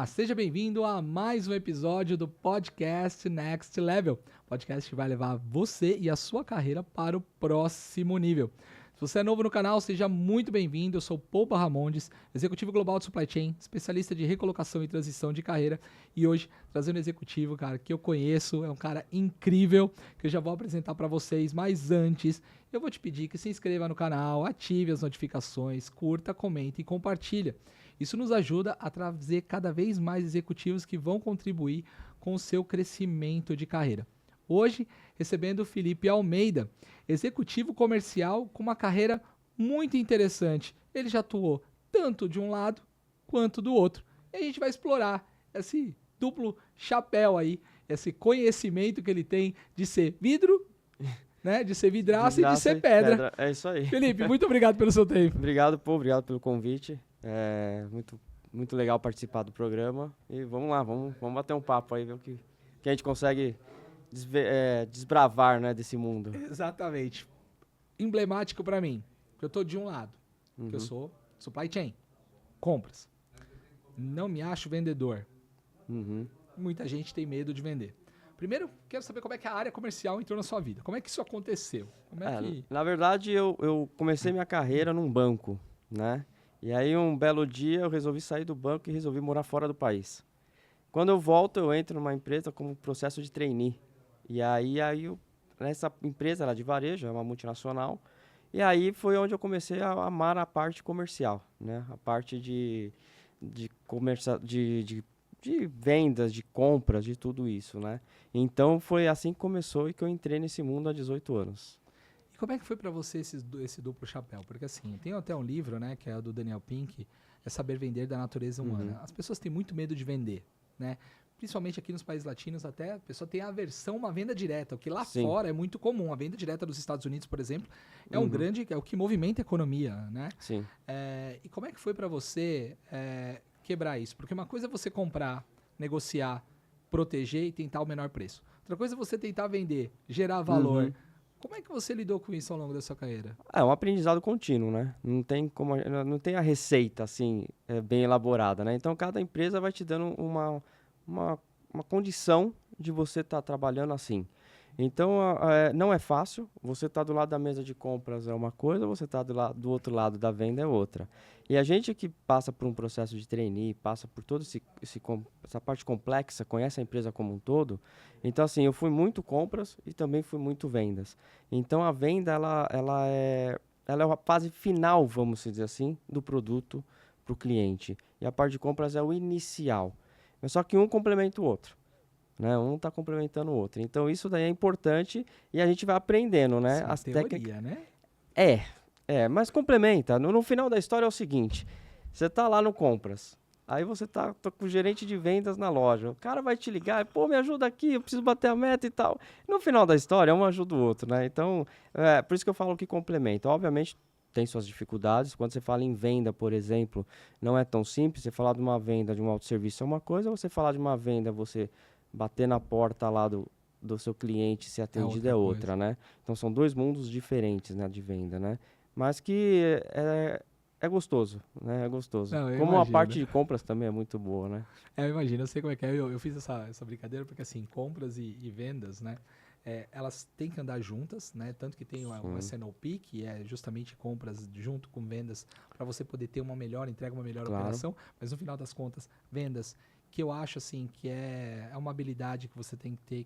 Olá, seja bem-vindo a mais um episódio do Podcast Next Level. Podcast que vai levar você e a sua carreira para o próximo nível. Se você é novo no canal, seja muito bem-vindo. Eu sou Poupa Ramondes, executivo global de supply chain, especialista de recolocação e transição de carreira. E hoje, trazendo um executivo, cara, que eu conheço, é um cara incrível, que eu já vou apresentar para vocês. Mas antes, eu vou te pedir que se inscreva no canal, ative as notificações, curta, comente e compartilha. Isso nos ajuda a trazer cada vez mais executivos que vão contribuir com o seu crescimento de carreira. Hoje, recebendo o Felipe Almeida, executivo comercial com uma carreira muito interessante. Ele já atuou tanto de um lado quanto do outro. E a gente vai explorar esse duplo chapéu aí, esse conhecimento que ele tem de ser vidro, né, de ser vidraça e de ser pedra. É isso aí. Felipe, muito obrigado pelo seu tempo. Obrigado, pô, obrigado pelo convite. É muito legal participar do programa. E vamos lá, vamos bater um papo aí, ver o que a gente consegue desbravar, né, desse mundo. Exatamente. Emblemático para mim, que eu tô de um lado, que eu sou supply chain, compras. Não me acho vendedor. Muita gente tem medo de vender. Primeiro, quero saber como é que a área comercial entrou na sua vida. Como é que isso aconteceu? Na verdade, eu comecei minha carreira num banco, né? E aí, um belo dia, eu resolvi sair do banco e resolvi morar fora do país. Quando eu volto, eu entro numa empresa como processo de trainee. E aí nessa empresa era de varejo, é uma multinacional. E aí foi onde eu comecei a amar a parte comercial, né? A parte de vendas, de compras, de tudo isso, né? Então foi assim que começou e que eu entrei nesse mundo há 18 anos. E como é que foi para você esse duplo chapéu? Porque assim, tem até um livro, né, que é o do Daniel Pink, é Saber Vender da Natureza Humana. As pessoas têm muito medo de vender, né? Principalmente aqui nos países latinos, até a pessoa tem aversão a uma venda direta, o que lá Sim. fora é muito comum. A venda direta dos Estados Unidos, por exemplo, é é o que movimenta a economia, né? Sim. E como é que foi para você quebrar isso? Porque uma coisa é você comprar, negociar, proteger e tentar o menor preço. Outra coisa é você tentar vender, gerar valor. Como é que você lidou com isso ao longo da sua carreira? É um aprendizado contínuo, né? Não tem a receita assim bem elaborada, né? Então cada empresa vai te dando uma condição de você estar trabalhando assim. Então não é fácil. Você tá do lado da mesa de compras é uma coisa, você tá do outro lado da venda é outra. E a gente que passa por um processo de trainee, passa por toda essa parte complexa, conhece a empresa como um todo. Então assim, eu fui muito compras e também fui muito vendas. Então a venda ela é a fase final, vamos dizer assim, do produto para o cliente. E a parte de compras é o inicial. Mas só que um complementa o outro. Né? Um está complementando o outro. Então isso daí é importante e a gente vai aprendendo, né? Sim, As teoria, técnicas. né? Mas complementa. No final da história é o seguinte: você tá lá no compras. Aí você tá com o gerente de vendas na loja. O cara vai te ligar, pô, me ajuda aqui, eu preciso bater a meta e tal. No final da história, um ajuda o outro, né? Então, por isso que eu falo que complementa. Obviamente, tem suas dificuldades. Quando você fala em venda, por exemplo, não é tão simples. Você falar de uma venda de um autosserviço é uma coisa, ou você falar de uma venda, você bater na porta lá do seu cliente, ser atendido é outra, né? Então, são dois mundos diferentes, né, de venda, né? Mas que é gostoso, né? É gostoso. Não, eu Como imagino. a parte de compras também é muito boa, né? Eu imagino, eu sei como é que é. Eu fiz essa brincadeira porque, assim, compras e vendas, né? Elas têm que andar juntas, né? Tanto que tem o SNOP, que é justamente compras junto com vendas, para você poder ter uma melhor entrega, uma melhor operação. Mas no final das contas, vendas, que eu acho assim que é uma habilidade que você tem que ter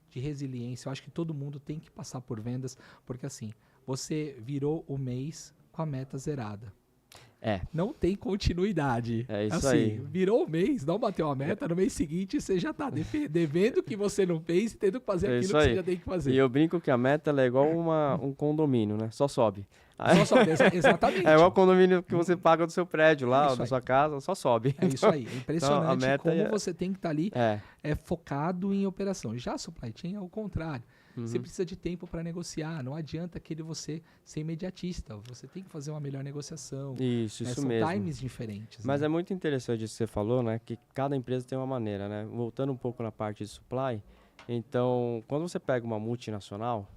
de resiliência. Eu acho que todo mundo tem que passar por vendas, porque assim, você virou o mês com a meta zerada. Não tem continuidade. É isso assim, aí. Virou o mês, não bateu a meta, no mês seguinte você já tá devendo o que você não fez e tendo que fazer aquilo que você já tem que fazer. E eu brinco que a meta é igual um condomínio, né? Só sobe. Exatamente. É igual o condomínio que você paga do seu prédio lá, da aí. sua casa, só sobe. É isso aí. É impressionante então, a meta como você tem que estar ali é focado em operação. Já a supply chain é o contrário. Você precisa de tempo para negociar. Não adianta você ser imediatista. Você tem que fazer uma melhor negociação. Isso São mesmo. times diferentes. Mas né? é muito interessante isso que você falou, né? Que cada empresa tem uma maneira, né? Voltando um pouco na parte de supply. Então, quando você pega uma multinacional,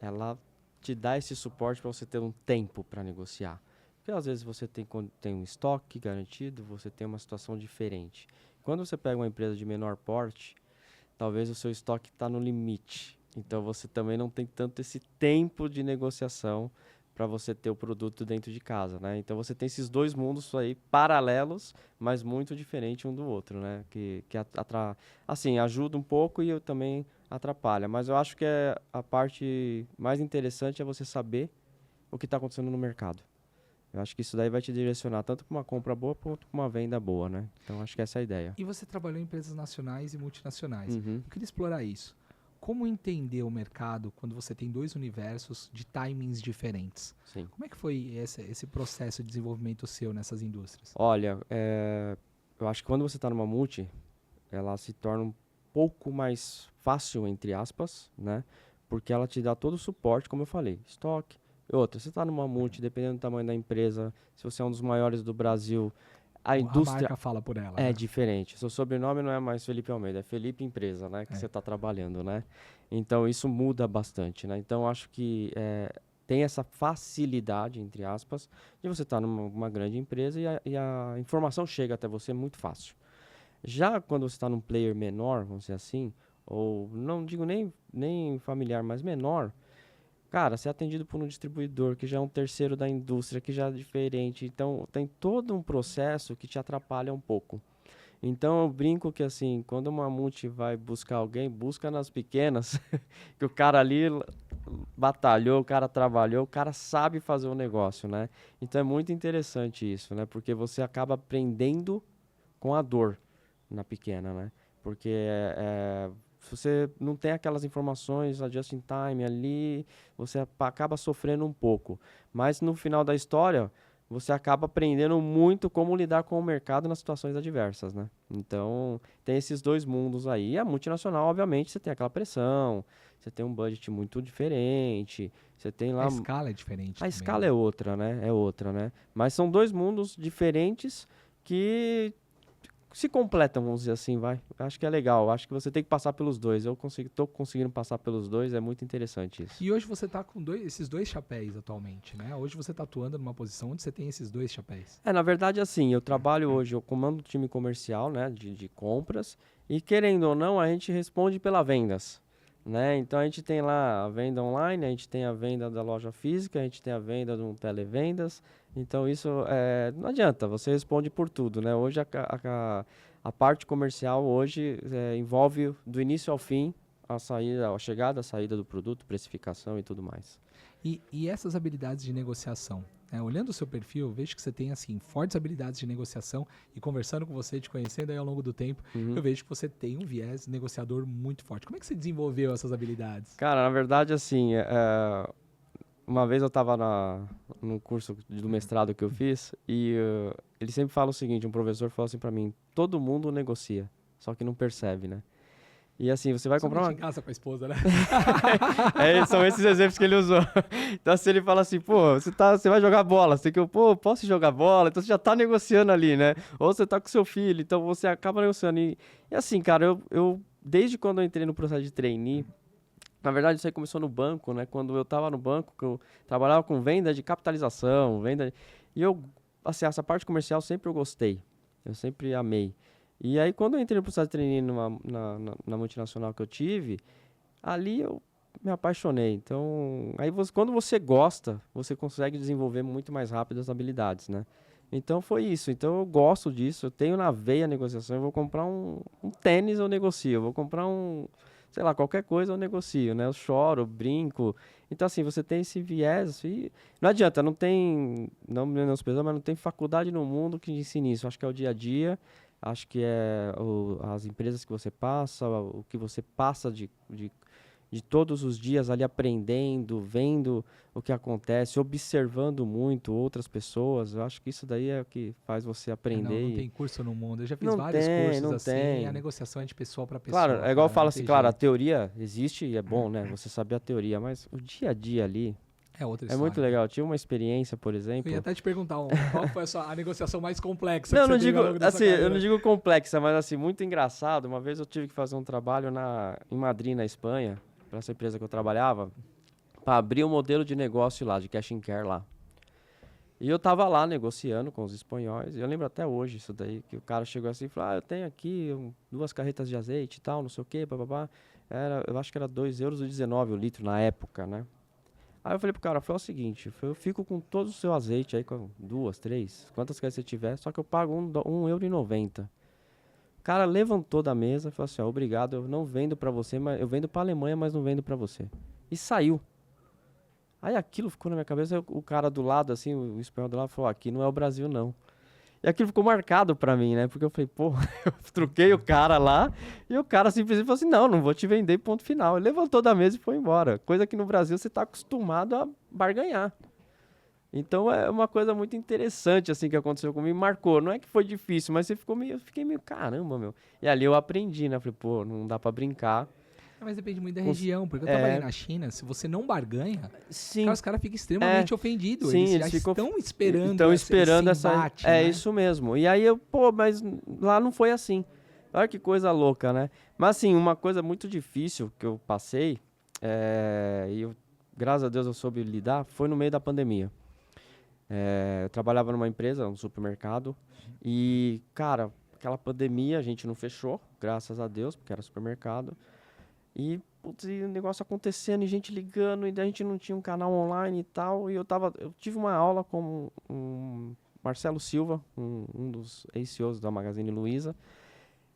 ela te dá esse suporte para você ter um tempo para negociar. Porque porque às vezes você tem um estoque garantido, você tem uma situação diferente. Quando você pega uma empresa de menor porte, talvez o seu estoque está no limite. Então você também não tem tanto esse tempo de negociação para você ter o produto dentro de casa, né? Então você tem esses dois mundos aí paralelos, mas muito diferentes um do outro, né? Que assim, ajuda um pouco e também atrapalha. Mas eu acho que a parte mais interessante é você saber o que está acontecendo no mercado. Eu acho que isso daí vai te direcionar tanto para uma compra boa quanto para uma venda boa, né? Então acho que essa é a ideia. E você trabalhou em empresas nacionais e multinacionais. Uhum. Eu queria explorar isso. Como entender o mercado quando você tem dois universos de timings diferentes? Sim. Como é que foi esse processo de desenvolvimento seu nessas indústrias? Olha, eu acho que quando você está numa multi, ela se torna um pouco mais fácil, entre aspas, né? Porque ela te dá todo o suporte, como eu falei, estoque. E outra, você está numa multi, dependendo do tamanho da empresa, se você é um dos maiores do Brasil, a indústria marca fala por ela. é né? diferente. Seu sobrenome não é mais Felipe Almeida, é Felipe Empresa, né? Que você está trabalhando, né? Então, isso muda bastante, né? Então, acho que tem essa facilidade, entre aspas, de você estar numa grande empresa e a informação chega até você muito fácil. Já quando você está num player menor, vamos dizer assim, ou não digo nem familiar, mas menor, cara, você é atendido por um distribuidor que já é um terceiro da indústria, que já é diferente. Então, tem todo um processo que te atrapalha um pouco. Então, eu brinco que, assim, quando uma multi vai buscar alguém, busca nas pequenas, que o cara ali batalhou, o cara trabalhou, o cara sabe fazer o negócio, né? Então, é muito interessante isso, né? Porque você acaba aprendendo com a dor na pequena, né? Porque se você não tem aquelas informações, a just in time ali, você acaba sofrendo um pouco. Mas no final da história, você acaba aprendendo muito como lidar com o mercado nas situações adversas, né? Então, tem esses dois mundos aí. E a multinacional, obviamente, você tem aquela pressão, você tem um budget muito diferente, você tem lá... A escala é diferente A também, escala né? é outra, né? É outra, né? Mas são dois mundos diferentes que se completam, vamos dizer assim, vai. Acho que é legal. Acho que você tem que passar pelos dois. Tô conseguindo passar pelos dois, é muito interessante isso. E hoje você está com esses dois chapéus atualmente, né? Hoje você está atuando numa posição onde você tem esses dois chapéus. Na verdade, assim, eu trabalho hoje, eu comando o time comercial, né, de compras, e querendo ou não, a gente responde pela vendas, né? Então a gente tem lá a venda online, a gente tem a venda da loja física, a gente tem a venda de um televendas. Então isso não adianta, você responde por tudo, né? Hoje a parte comercial hoje envolve do início ao fim a saída, a chegada, a saída do produto, precificação e tudo mais. E essas habilidades de negociação? Né? Olhando o seu perfil, eu vejo que você tem assim fortes habilidades de negociação e conversando com você, te conhecendo aí ao longo do tempo, eu vejo que você tem um viés negociador muito forte. Como é que você desenvolveu essas habilidades? Cara, na verdade, assim, uma vez eu estava no curso do mestrado que eu fiz e ele sempre fala o seguinte, um professor falou assim para mim, todo mundo negocia, só que não percebe, né? E assim, você vai comprar uma... em casa com a esposa, né? São esses exemplos que ele usou. Então, se ele fala assim, pô, você vai jogar bola, você tem que, pô, posso jogar bola? Então, você já tá negociando ali, né? Ou você tá com seu filho, então você acaba negociando. E assim, cara, eu desde quando eu entrei no processo de trainee, na verdade, isso aí começou no banco, né? Quando eu tava no banco, que eu trabalhava com venda de capitalização, E eu, assim, essa parte comercial sempre eu gostei. Eu sempre amei. E aí, quando eu entrei no processo de trainee na multinacional que eu tive, ali eu me apaixonei. Então, aí quando você gosta, você consegue desenvolver muito mais rápido as habilidades, né? Então, foi isso. Então, eu gosto disso. Eu tenho na veia a negociação. Eu vou comprar um tênis, eu negocio. Eu vou comprar sei lá, qualquer coisa eu negocio, né? Eu choro, eu brinco. Então, assim, você tem esse viés e não adianta, não me menosprezando, mas não tem faculdade no mundo que ensine isso. Acho que é o dia a dia, acho que é as empresas que você passa, o que você passa de todos os dias ali aprendendo, vendo o que acontece, observando muito outras pessoas. Eu acho que isso daí é o que faz você aprender. Não tem curso no mundo. Eu já fiz Não vários tem, cursos não assim. tem. A negociação é de pessoa para pessoa. Claro, é igual eu falo não assim, tem claro, a jeito. teoria existe e é bom, né? Você saber a teoria, mas o dia a dia ali É outra é história. muito legal. Eu tive uma experiência, por exemplo. Eu ia até te perguntar qual foi a negociação mais complexa Não, que não você digo, teve ao longo da sua assim, eu carreira? não digo complexa, mas assim, muito engraçado. Uma vez eu tive que fazer um trabalho em Madrid, na Espanha, para essa empresa que eu trabalhava, para abrir um modelo de negócio lá, de cash and care lá. E eu tava lá negociando com os espanhóis, e eu lembro até hoje isso daí, que o cara chegou assim e falou, eu tenho aqui 2 carretas de azeite e tal, não sei o quê, papapá. Eu acho que era 2,19 € o litro na época, né? Aí eu falei pro cara, foi o seguinte, eu fico com todo o seu azeite aí, com 2, 3, quantas carretas você tiver, só que eu pago 1,90 € O cara levantou da mesa e falou assim, obrigado, eu não vendo pra você, mas eu vendo pra Alemanha, mas não vendo pra você. E saiu. Aí aquilo ficou na minha cabeça, o cara do lado, assim, o espanhol do lado, falou, aqui não é o Brasil, não. E aquilo ficou marcado pra mim, né? Porque eu falei, pô, eu truquei o cara lá, e o cara simplesmente falou assim, não vou te vender, ponto final. Ele levantou da mesa e foi embora. Coisa que no Brasil você tá acostumado a barganhar. Então é uma coisa muito interessante, assim, que aconteceu comigo, marcou. Não é que foi difícil, mas eu fiquei meio, caramba, meu. E ali eu aprendi, né? Falei, pô, não dá pra brincar. Mas depende muito da região, porque eu trabalhei na China, se você não barganha, cara, os caras ficam extremamente ofendidos. Sim, eles já estão esperando esse essa embate, É né? isso mesmo. E aí mas lá não foi assim. Olha que coisa louca, né? Mas assim, uma coisa muito difícil que eu passei, graças a Deus eu soube lidar, foi no meio da pandemia. Eu trabalhava numa empresa, um supermercado, e, cara, aquela pandemia a gente não fechou, graças a Deus, porque era supermercado. E, putz, e o negócio acontecendo, e gente ligando, e daí a gente não tinha um canal online e tal. Eu tive uma aula com o Marcelo Silva, um dos ex-CEOs da Magazine Luiza.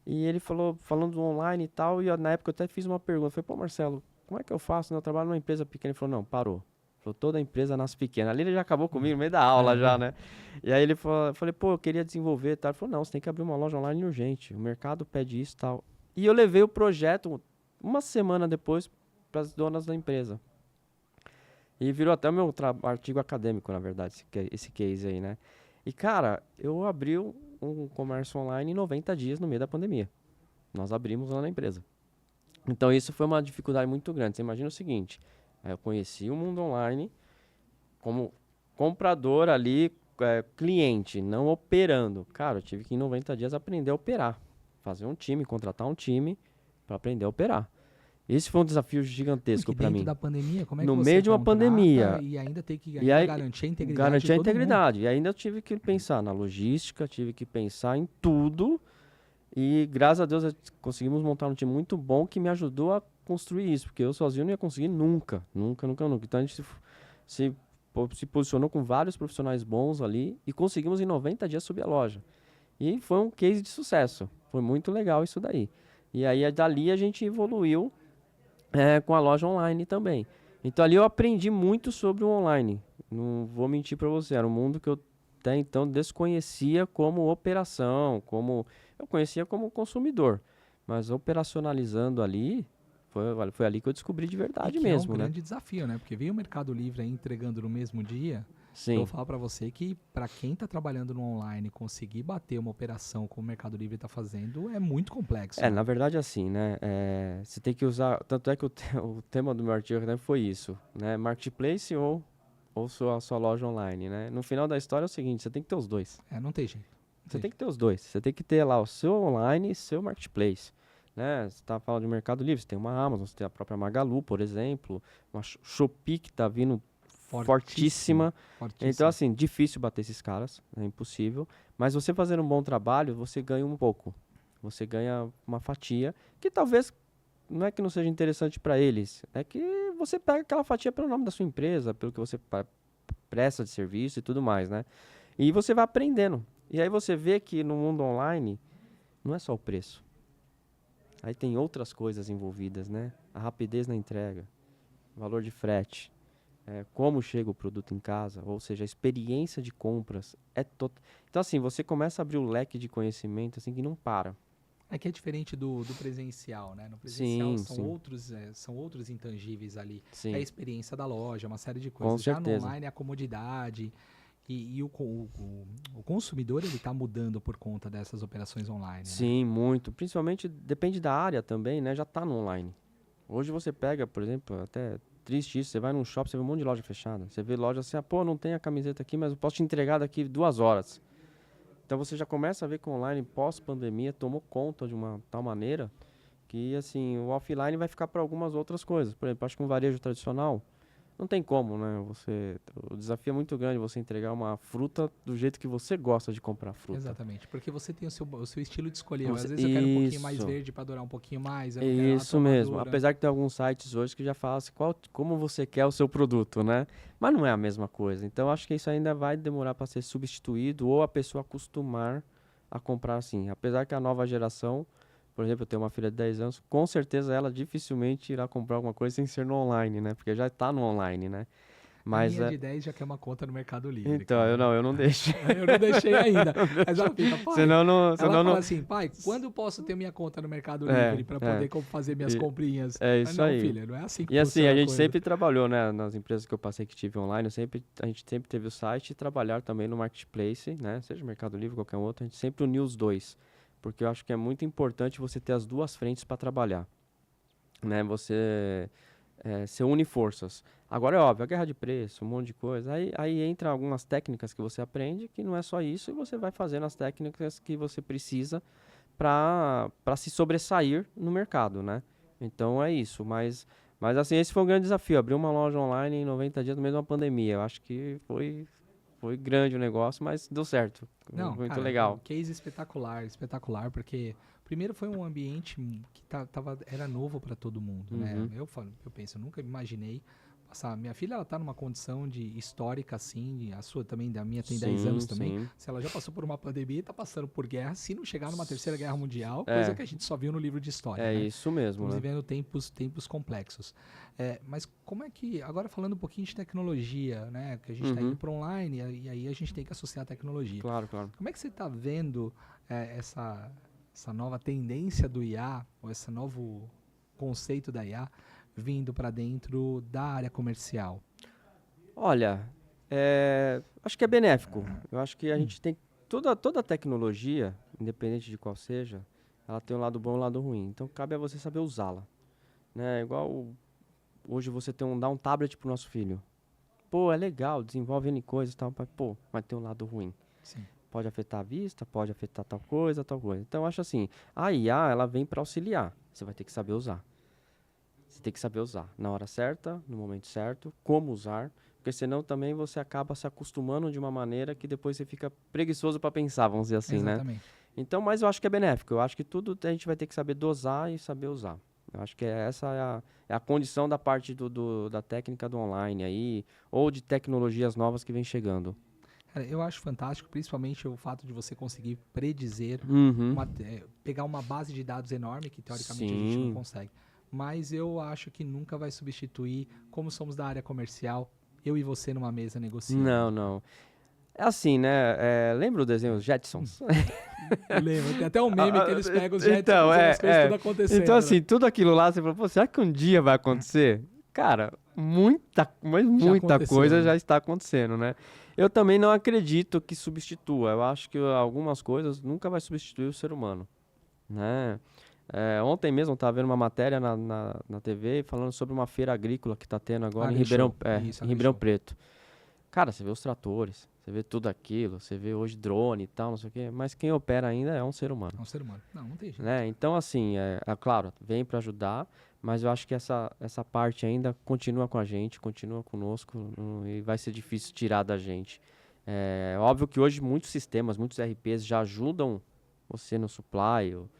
E ele falando do online e tal, e na época eu até fiz uma pergunta. Eu falei, pô, Marcelo, como é que eu faço? Eu trabalho numa empresa pequena. Ele falou, não, parou. Ele falou, toda empresa nasce pequena. Ali ele já acabou comigo no meio da aula já, né? E aí ele falou, eu falei, pô, eu queria desenvolver e tal. Ele falou, não, você tem que abrir uma loja online urgente. O mercado pede isso e tal. E eu levei o projeto uma semana depois para as donas da empresa. E virou até o meu artigo acadêmico, na verdade, esse case aí, né? E, cara, eu abri um comércio online em 90 dias no meio da pandemia. Nós abrimos lá na empresa. Então, isso foi uma dificuldade muito grande. Você imagina o seguinte, eu conheci o mundo online como comprador ali, cliente, não operando. Cara, eu tive que em 90 dias aprender a operar. Fazer um time, contratar um time para aprender a operar. Esse foi um desafio gigantesco para mim. Dentro da pandemia, como é que no você meio de uma pandemia e ainda tem que garantir a integridade garantir a de todo integridade. E ainda eu tive que pensar na logística, tive que pensar em tudo. E graças a Deus conseguimos montar um time muito bom que me ajudou a construir isso, porque eu sozinho não ia conseguir nunca. Então a gente se posicionou com vários profissionais bons ali e conseguimos em 90 dias subir a loja. E foi um case de sucesso. Foi muito legal isso daí. E aí dali a gente evoluiu com a loja online também. Então ali eu aprendi muito sobre o online. Não vou mentir para você, era um mundo que eu até então desconhecia como operação, eu conhecia como consumidor. Mas operacionalizando ali, foi ali que eu descobri de verdade mesmo, É um né? grande desafio, né? Porque veio o Mercado Livre aí entregando no mesmo dia. Sim. Eu vou falar para você que para quem está trabalhando no online, conseguir bater uma operação como o Mercado Livre está fazendo é muito complexo. Na verdade assim, né? Você tem que usar, tanto é que o tema do meu artigo foi isso, né? Marketplace ou sua loja online, né? No final da história é o seguinte, você tem que ter os dois. Não tem jeito. Você tem que ter os dois. Você tem que ter lá o seu online e seu marketplace. Né? Você está falando de Mercado Livre, você tem uma Amazon, você tem a própria Magalu, por exemplo, uma Shopee que está vindo fortíssima. Então, assim, difícil bater esses caras, é impossível. Mas você fazendo um bom trabalho, você ganha um pouco. Você ganha uma fatia que talvez não é que não seja interessante para eles, é que você pega aquela fatia pelo nome da sua empresa, pelo que você presta de serviço e tudo mais, né? E você vai aprendendo. E aí você vê que no mundo online não é só o preço. Aí tem outras coisas envolvidas, né? A rapidez na entrega, valor de frete, como chega o produto em casa, ou seja, a experiência de compras. Então, assim, você começa a abrir o leque de conhecimento assim que não para. É que é diferente do presencial, né? No presencial Sim. são outros intangíveis ali. Sim. É a experiência da loja, uma série de coisas. Com certeza. Já no online é a comodidade. E o consumidor ele está mudando por conta dessas operações online. Sim, né? Muito. Principalmente depende da área também, né? Já está no online. Hoje você pega, por exemplo, até triste isso, você vai num shopping, você vê um monte de loja fechada. Você vê loja assim, não tem a camiseta aqui, mas eu posso te entregar daqui 2 horas. Então você já começa a ver que o online pós-pandemia tomou conta de uma tal maneira que assim, o offline vai ficar para algumas outras coisas. Por exemplo, acho que um varejo tradicional, não tem como, né? O desafio é muito grande você entregar uma fruta do jeito que você gosta de comprar fruta. Exatamente, porque você tem o seu estilo de escolher. Às Você- vezes eu quero um pouquinho mais isso. verde para durar um pouquinho mais, eu não quero ela Isso tão mesmo. madura. Apesar que tem alguns sites hoje que já falam assim, como você quer o seu produto, né? Mas não é a mesma coisa. Então, acho que isso ainda vai demorar para ser substituído ou a pessoa acostumar a comprar assim. Apesar que a nova geração, por exemplo, eu tenho uma filha de 10 anos, com certeza ela dificilmente irá comprar alguma coisa sem ser no online, né? Porque já está no online, né? A Mas minha de 10 já quer uma conta no Mercado Livre, então, cara. eu não deixo. Eu não deixei ainda. Mas ela fica, pai. Senão não, Ela senão fala não. assim, pai, quando eu posso ter minha conta no Mercado É, Livre para é. poder fazer minhas E- comprinhas? É Mas isso não, aí. filha, não é assim que E assim, funciona a gente coisa. sempre trabalhou, né, nas empresas que eu passei que tive online, a gente sempre teve o site e trabalhar também no marketplace, né, seja Mercado Livre, qualquer outro, a gente sempre uniu os dois, porque eu acho que é muito importante você ter as duas frentes para trabalhar, né, você une forças. Agora é óbvio, a guerra de preço, um monte de coisa, aí entra algumas técnicas que você aprende, que não é só isso, e você vai fazendo as técnicas que você precisa para se sobressair no mercado, né? Então é isso, mas assim, esse foi um grande desafio, abrir uma loja online em 90 dias no meio de uma pandemia. Eu acho que foi grande o negócio, mas deu certo. Não, Muito cara, legal. case espetacular, espetacular, porque primeiro foi um ambiente que era novo para todo mundo, né? Uhum. Eu penso, eu nunca imaginei passar. Minha filha, ela tá numa condição de histórica, assim, a sua também, da minha tem 10 anos também. Sim. Se ela já passou por uma pandemia e tá passando por guerra, se não chegar numa terceira guerra mundial, É. coisa que a gente só viu no livro de história, É né? isso mesmo, Estamos né? vivendo tempos complexos. Mas como é que, agora falando um pouquinho de tecnologia, né? Que a gente está Uhum. indo para online e aí a gente tem que associar a tecnologia. Claro, claro. Como é que você está vendo essa nova tendência do IA, ou esse novo conceito da IA, vindo para dentro da área comercial? Olha, acho que é benéfico. Eu acho que a gente tem toda tecnologia, independente de qual seja, ela tem um lado bom e um lado ruim. Então cabe a você saber usá-la, né? Igual hoje você dá um tablet pro nosso filho. Pô, é legal, desenvolve N coisas e tal, mas pô, mas tem um lado ruim. Sim. Pode afetar a vista, pode afetar tal coisa, tal coisa. Então eu acho assim, a IA, ela vem para auxiliar. Você vai ter que saber usar. Você tem que saber usar na hora certa, no momento certo, como usar, porque senão também você acaba se acostumando de uma maneira que depois você fica preguiçoso para pensar, vamos dizer assim, né? Exatamente. Então, mas eu acho que é benéfico. Eu acho que tudo a gente vai ter que saber dosar e saber usar. Eu acho que essa é a condição da parte da técnica do online aí, ou de tecnologias novas que vem chegando. Cara, eu acho fantástico, principalmente o fato de você conseguir predizer, Uhum. pegar uma base de dados enorme, que teoricamente a gente não Sim. consegue. Mas eu acho que nunca vai substituir, como somos da área comercial, eu e você numa mesa negociando. Não, não. É assim, né? Lembra o desenho Os Jetsons? Eu lembro, tem até um meme que eles pegam os jets Então, e as coisas tudo acontecendo. Então, assim, né? tudo aquilo lá, você falou, pô, será que um dia vai acontecer? Cara, muita aconteceu, coisa né? já está acontecendo, né? Eu também não acredito que substitua. Eu acho que algumas coisas nunca vai substituir o ser humano, né? Ontem mesmo eu estava vendo uma matéria na TV falando sobre uma feira agrícola que está tendo agora em AgriShow. Ribeirão, Isso, em Ribeirão AgriShow. Preto. Cara, você vê os tratores, você vê tudo aquilo, você vê hoje drone e tal, não sei o quê, mas quem opera ainda é um ser humano, É um ser humano. Não tem jeito. né? Então, assim, claro, vem para ajudar, mas eu acho que essa parte ainda continua com a gente, continua conosco, e vai ser difícil tirar da gente. É óbvio que hoje muitos sistemas, muitos RPs já ajudam você no supply, ou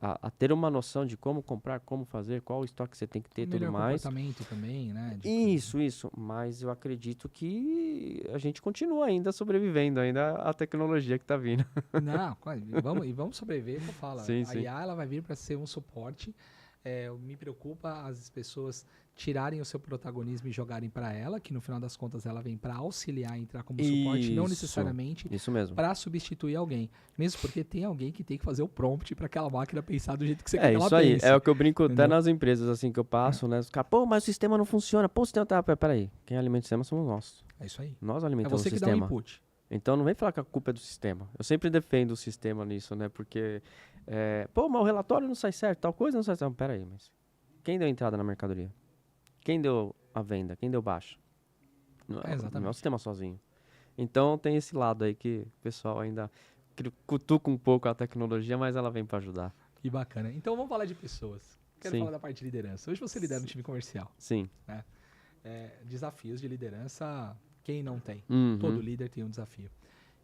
a ter uma noção de como comprar, como fazer, qual o estoque você tem que ter e tudo Melhor mais. comportamento também, né? Isso, mas eu acredito que a gente continua ainda sobrevivendo ainda à tecnologia que está vindo. Não, vamos sobreviver, que eu falo. Sim, A sim. IA ela vai vir para ser um suporte. Me preocupa as pessoas tirarem o seu protagonismo e jogarem para ela, que no final das contas ela vem para auxiliar, entrar como suporte, não Isso, necessariamente Isso mesmo. para substituir alguém. Mesmo porque tem alguém que tem que fazer o prompt para aquela máquina pensar do jeito que você quer que ela Isso aí, pense. é o que eu brinco até Entendeu? nas empresas assim que eu passo, né? Os caras, pô, mas o sistema não funciona. Pô, o sistema tá. Peraí, quem alimenta o sistema somos nós. É isso aí. Nós É alimentamos você o que dá o sistema. input. Então não vem falar que a culpa é do sistema. Eu sempre defendo o sistema nisso, né? Porque, pô, mas o relatório não sai certo, tal coisa não sai certo. Peraí, mas quem deu entrada na mercadoria? Quem deu a venda? Quem deu baixa? Não é o Exatamente. sistema sozinho. Então tem esse lado aí que o pessoal ainda cutuca um pouco a tecnologia, mas ela vem para ajudar. Que bacana. Então vamos falar de pessoas. Quero Sim. falar da parte de liderança. Hoje você lidera um time comercial. Sim. desafios de liderança, quem não tem? Uhum. Todo líder tem um desafio.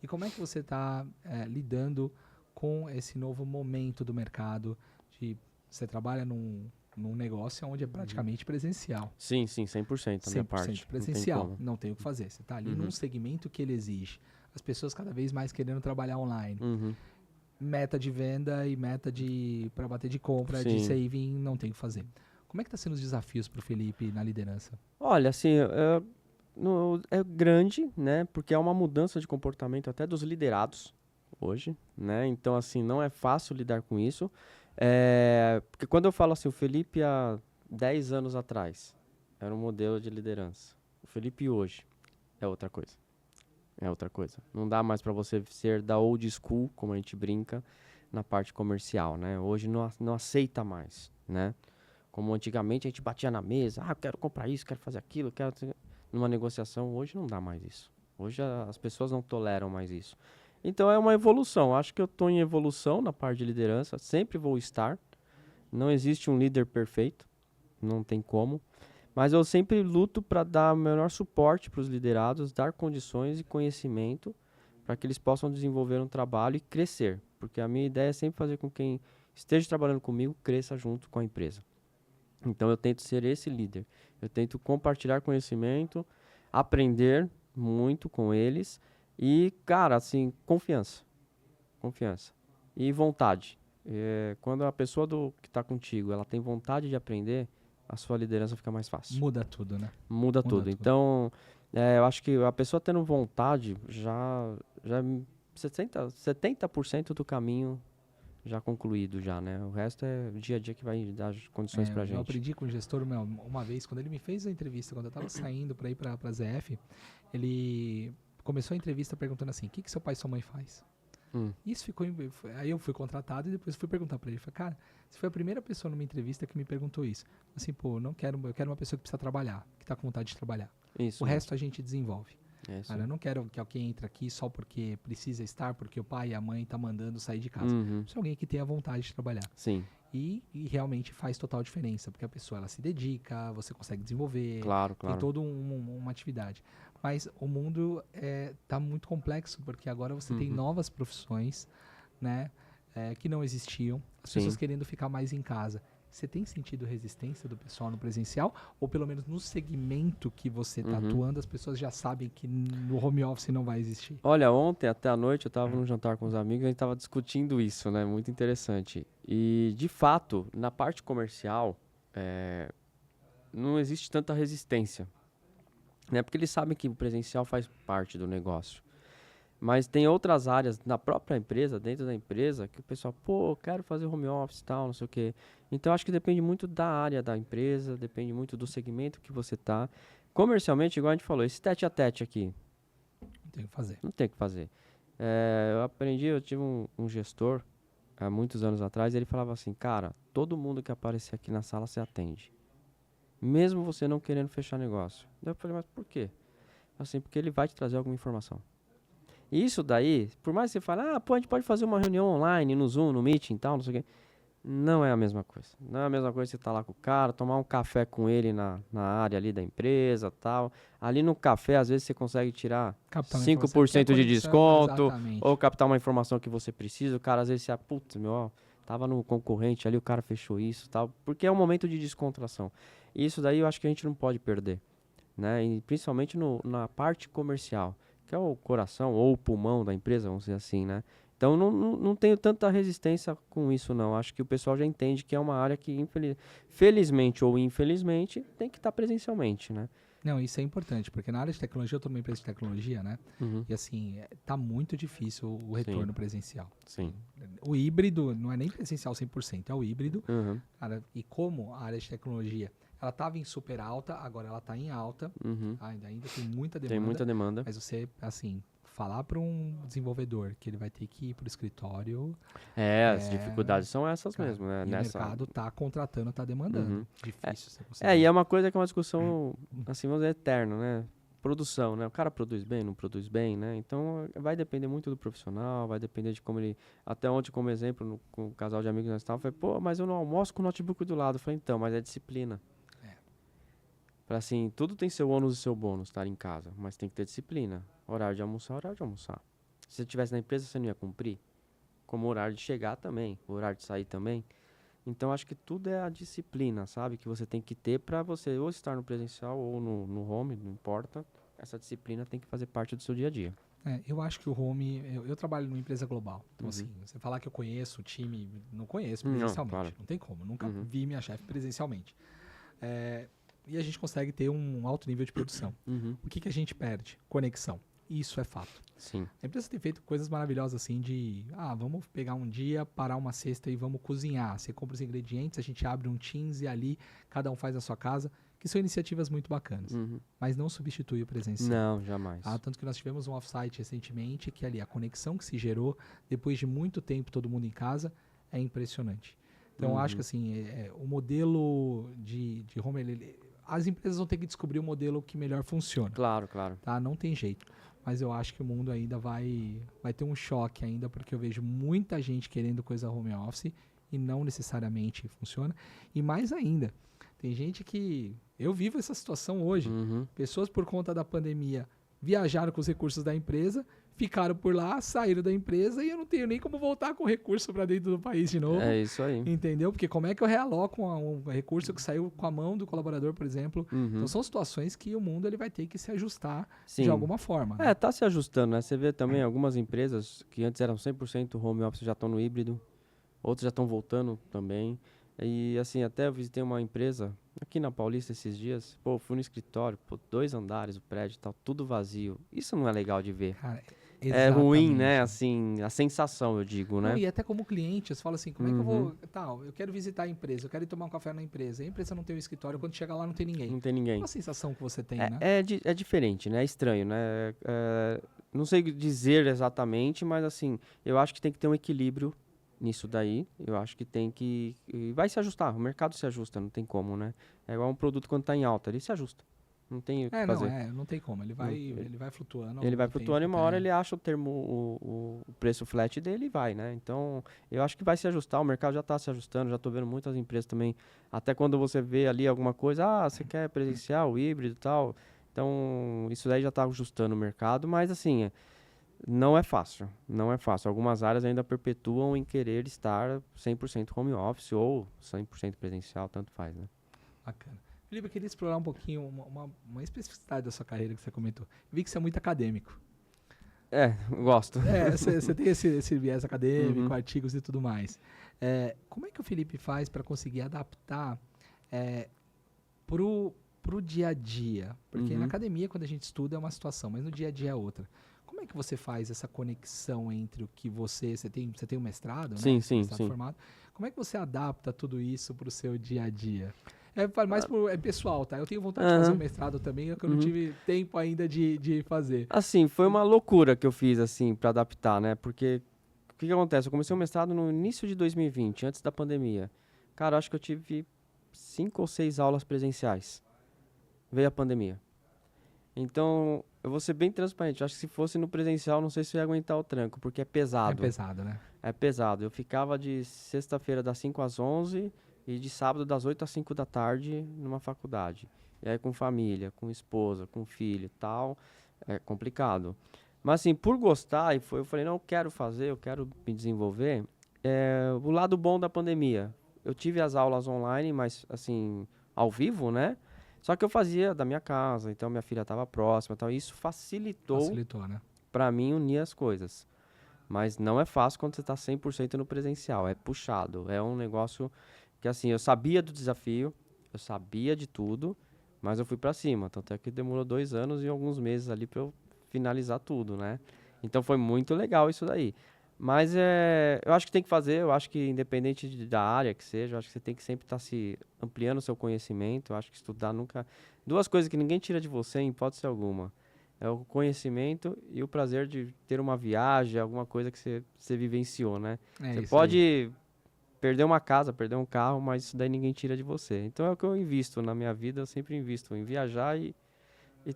E como é que você está lidando com esse novo momento do mercado? Você trabalha num negócio onde é praticamente presencial. Sim, 100% da minha parte. Presencial, não tem o que fazer. Você está ali num Uhum. segmento que ele exige. As pessoas cada vez mais querendo trabalhar online. Uhum. Meta de venda e meta para bater de compra, de Sim. saving, não tem o que fazer. Como é que está sendo os desafios para o Felipe na liderança? Olha, assim, é grande, né? Porque é uma mudança de comportamento até dos liderados hoje, né? Então, assim, não é fácil lidar com isso. Porque quando eu falo assim, o Felipe há 10 anos atrás era um modelo de liderança. O Felipe hoje é outra coisa. É outra coisa. Não dá mais para você ser da old school, como a gente brinca, na parte comercial, né? Hoje não aceita mais, né? Como antigamente a gente batia na mesa, eu quero comprar isso, quero fazer aquilo, quero... Numa negociação, hoje não dá mais isso. Hoje as pessoas não toleram mais isso. Então é uma evolução. Acho que eu estou em evolução na parte de liderança, sempre vou estar. Não existe um líder perfeito, não tem como. Mas eu sempre luto para dar o melhor suporte para os liderados, dar condições e conhecimento para que eles possam desenvolver um trabalho e crescer. Porque a minha ideia é sempre fazer com que quem esteja trabalhando comigo cresça junto com a empresa. Então eu tento ser esse líder. Eu tento compartilhar conhecimento, aprender muito com eles e, cara, assim, confiança. Confiança. E vontade. Quando a pessoa que está contigo, ela tem vontade de aprender, a sua liderança fica mais fácil. Muda tudo, né? Muda tudo. Então, eu acho que a pessoa tendo vontade já 70% do caminho já concluído já, né? O resto é dia a dia que vai dar condições pra gente. Eu aprendi com o gestor uma vez, quando ele me fez a entrevista, quando eu estava saindo para ir para a ZF, ele começou a entrevista perguntando assim, o que seu pai e sua mãe faz? Isso ficou... Aí eu fui contratado e depois fui perguntar para ele. Falei, cara, você foi a primeira pessoa numa entrevista que me perguntou isso. Assim, pô, eu quero uma pessoa que precisa trabalhar, que está com vontade de trabalhar. Isso, o resto a gente desenvolve. Cara, eu não quero que alguém entre aqui só porque precisa estar, porque o pai e a mãe tá mandando sair de casa. Isso é alguém que tem a vontade de trabalhar. Sim. E realmente faz total diferença, porque a pessoa ela se dedica, você consegue desenvolver, claro. tem toda uma atividade. Mas o mundo tá muito complexo, porque agora você tem novas profissões, né, que não existiam, as pessoas querendo ficar mais em casa. Você tem sentido resistência do pessoal no presencial? Ou pelo menos no segmento que você está atuando, as pessoas já sabem que no home office não vai existir? Olha, ontem até a noite eu estava num jantar com os amigos e a gente estava discutindo isso, né? Muito interessante. E, de fato, na parte comercial, não existe tanta resistência. Né? Porque eles sabem que o presencial faz parte do negócio. Mas tem outras áreas na própria empresa, dentro da empresa, que o pessoal, pô, quero fazer home office e tal, não sei o quê. Então, acho que depende muito da área da empresa, depende muito do segmento que você tá. Comercialmente, igual a gente falou, esse tete a tete aqui. Não tem o que fazer. Não tem o que fazer. Eu tive um gestor, há muitos anos atrás, e ele falava assim, cara, todo mundo que aparecer aqui na sala, você atende. Mesmo você não querendo fechar negócio. Daí eu falei, mas por quê? Assim, porque ele vai te trazer alguma informação. E isso daí, por mais que você fale, a gente pode fazer uma reunião online, no Zoom, no Meeting e tal, não sei o quê. Não é a mesma coisa. Não é a mesma coisa você estar lá com o cara, tomar um café com ele na área ali da empresa e tal. Ali no café, às vezes, você consegue tirar 5% de desconto, ou captar uma informação que você precisa. O cara, às vezes, você, putz, tava no concorrente ali, o cara fechou isso e tal. Porque é um momento de descontração. E isso daí eu acho que a gente não pode perder, né? E principalmente na parte comercial, que é o coração ou o pulmão da empresa, vamos dizer assim, né? Então, não tenho tanta resistência com isso, não. Acho que o pessoal já entende que é uma área que, felizmente ou infelizmente, tem que estar presencialmente, né? Não, isso é importante, porque na área de tecnologia, eu estou numa empresa de tecnologia, né? E assim, tá muito difícil o retorno presencial. Sim. O híbrido não é nem presencial 100%, é o híbrido. Cara, e como a área de tecnologia, ela estava em super alta, agora ela está em alta. Ainda tem muita demanda. Tem muita demanda. Mas você, assim, falar para um desenvolvedor que ele vai ter que ir para o escritório... as dificuldades são essas mesmo, né? E o mercado está contratando, está demandando. Difícil você conseguir. E é uma coisa que é uma discussão, assim, vamos dizer, eterna, né? Produção, né? O cara produz bem, não produz bem, né? Então, vai depender muito do profissional, vai depender de como ele... Até ontem, como exemplo, com o casal de amigos nós estávamos, eu falei, pô, mas eu não almoço com o notebook do lado. Eu falei, então, mas é disciplina. Falei assim, tudo tem seu ônus e seu bônus estar em casa, mas tem que ter disciplina. Horário de almoçar, horário de almoçar. Se você estivesse na empresa, você não ia cumprir. Como horário de chegar também, horário de sair também. Então, acho que tudo é a disciplina, sabe? Que você tem que ter para você ou estar no presencial ou no home, não importa. Essa disciplina tem que fazer parte do seu dia a dia. Eu acho que o home... Eu trabalho numa empresa global. Então, Uhum. assim, você falar que eu conheço o time, não conheço Não, presencialmente. claro. Não tem como. Nunca Uhum. vi minha chefe presencialmente. E a gente consegue ter um alto nível de produção. Uhum. O que a gente perde? Conexão. Isso é fato. Sim. A empresa tem feito coisas maravilhosas assim de, vamos pegar um dia, parar uma cesta e vamos cozinhar. Você compra os ingredientes, a gente abre um Teams e ali cada um faz a sua casa, que são iniciativas muito bacanas. Uhum. Mas não substitui o presencial. Não, jamais. Tanto que nós tivemos um offsite recentemente que ali a conexão que se gerou depois de muito tempo todo mundo em casa é impressionante. Então eu acho que assim, o modelo de home, as empresas vão ter que descobrir o modelo que melhor funciona. Claro, claro. Tá? Não tem jeito. Mas eu acho que o mundo ainda vai ter um choque ainda, porque eu vejo muita gente querendo coisa home office e não necessariamente funciona. E mais ainda, tem gente que... Eu vivo essa situação hoje. Uhum. Pessoas, por conta da pandemia, viajaram com os recursos da empresa, ficaram por lá, saíram da empresa e eu não tenho nem como voltar com o recurso para dentro do país de novo. É isso aí. Entendeu? Porque como é que eu realoco um recurso que saiu com a mão do colaborador, por exemplo? Uhum. Então são situações que o mundo ele vai ter que se ajustar Sim. de alguma forma. Né? Tá se ajustando, né? Você vê também algumas empresas que antes eram 100% home office já estão no híbrido, outros já estão voltando também. E assim, até eu visitei uma empresa aqui na Paulista esses dias, fui no escritório, 2 andares, o prédio e tal, tudo vazio. Isso não é legal de ver. Cara, É ruim, exatamente. né? Assim, a sensação, eu digo, né? Não, e até como cliente, você fala assim, como é que eu vou... eu quero visitar a empresa, eu quero ir tomar um café na empresa. A empresa não tem um escritório, quando chega lá não tem ninguém. Não tem ninguém. Qual a sensação que você tem, né? É diferente, né? É estranho, né? Não sei dizer exatamente, mas assim, eu acho que tem que ter um equilíbrio nisso daí. Eu acho que tem que... Vai se ajustar, o mercado se ajusta, não tem como, né? É igual um produto quando está em alta, ele se ajusta. Não tem o que fazer. Não tem como. Ele vai flutuando. Ele vai flutuando e uma hora ele acha o termo, o preço flat dele e vai, né? Então, eu acho que vai se ajustar, o mercado já está se ajustando, já estou vendo muitas empresas também, até quando você vê ali alguma coisa, você quer presencial, híbrido e tal, então isso daí já está ajustando o mercado, mas assim, não é fácil, não é fácil. Algumas áreas ainda perpetuam em querer estar 100% home office ou 100% presencial, tanto faz, né? Bacana. Felipe, eu queria explorar um pouquinho uma especificidade da sua carreira que você comentou. Vi que você é muito acadêmico. Gosto. Você tem esse viés acadêmico, artigos e tudo mais. Como é que o Felipe faz para conseguir adaptar pro dia a dia? Porque na academia, quando a gente estuda, é uma situação, mas no dia a dia é outra. Como é que você faz essa conexão entre o que você tem um mestrado, sim, né? Sim, mestrado sim. formado. Como é que você adapta tudo isso pro seu dia a dia? É pessoal, tá? Eu tenho vontade de fazer um mestrado também, é que eu não tive tempo ainda de fazer. Assim, foi uma loucura que eu fiz, assim, para adaptar, né? Porque, o que acontece? Eu comecei o mestrado no início de 2020, antes da pandemia. Cara, eu acho que eu tive 5 ou 6 aulas presenciais. Veio a pandemia. Então, eu vou ser bem transparente. Eu acho que se fosse no presencial, não sei se eu ia aguentar o tranco, porque é pesado. É pesado, né? É pesado. Eu ficava de sexta-feira das 5 às 11 e de sábado das 8 às 5 da tarde numa faculdade. E aí com família, com esposa, com filho e tal, é complicado. Mas assim, por gostar, eu falei, não, eu quero fazer, eu quero me desenvolver. O lado bom da pandemia, eu tive as aulas online, mas assim, ao vivo, né? Só que eu fazia da minha casa, então minha filha estava próxima, então isso facilitou, né? Para mim unir as coisas. Mas não é fácil quando você está 100% no presencial, é puxado, é um negócio que assim, eu sabia do desafio, eu sabia de tudo, mas eu fui para cima, tanto é que demorou 2 anos e alguns meses ali para eu finalizar tudo, né? Então foi muito legal isso daí. Mas eu acho que tem que fazer, eu acho que independente da área que seja, eu acho que você tem que sempre estar se ampliando o seu conhecimento, eu acho que estudar nunca... 2 coisas que ninguém tira de você em hipótese alguma. É o conhecimento e o prazer de ter uma viagem, alguma coisa que você vivenciou, né? Você pode perder uma casa, perder um carro, mas isso daí ninguém tira de você. Então é o que eu invisto na minha vida, eu sempre invisto em viajar e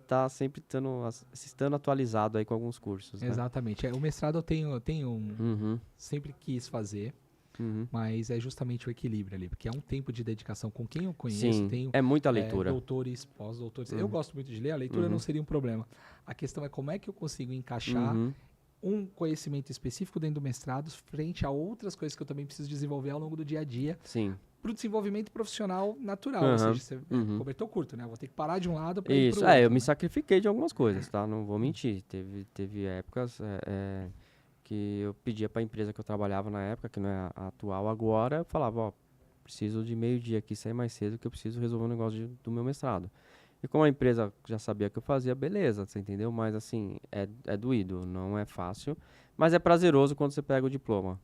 tá sempre estando atualizado aí com alguns cursos, né? Exatamente. O mestrado eu tenho sempre quis fazer. mas é justamente o equilíbrio ali, porque é um tempo de dedicação. Com quem eu conheço, Sim, tenho é muita leitura. doutores, pós-doutores. Eu gosto muito de ler, a leitura não seria um problema. A questão é como é que eu consigo encaixar um conhecimento específico dentro do mestrado frente a outras coisas que eu também preciso desenvolver ao longo do dia a dia Sim. para o desenvolvimento profissional natural. Ou seja, você cobertor curto, né? Eu vou ter que parar de um lado para ir Isso, para o outro. eu me né? sacrifiquei de algumas coisas, tá? Não vou mentir. Teve épocas que eu pedia para a empresa que eu trabalhava na época, que não é a atual agora, eu falava, ó, preciso de meio-dia aqui, sair mais cedo, que eu preciso resolver um negócio do meu mestrado. E como a empresa já sabia que eu fazia, beleza, você entendeu? Mas assim, é doído, não é fácil, mas é prazeroso quando você pega o diploma.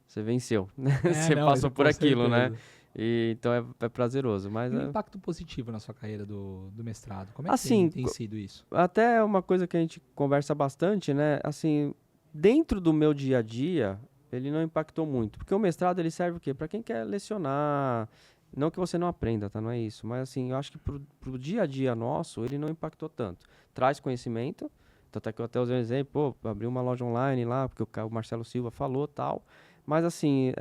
Você venceu, né? Você Não, passou com por aquilo, né? certeza. E, então é prazeroso, mas E o impacto positivo na sua carreira do mestrado? Como é que assim, tem sido isso? até uma coisa que a gente conversa bastante, né? Assim, dentro do meu dia a dia, ele não impactou muito. Porque o mestrado, ele serve o quê? Para quem quer lecionar. Não que você não aprenda, tá? Não é isso. Mas, assim, eu acho que pro dia a dia nosso, ele não impactou tanto. Traz conhecimento. Tanto é que eu até usei um exemplo, pô, abri uma loja online lá, porque o Marcelo Silva falou tal. Mas, assim,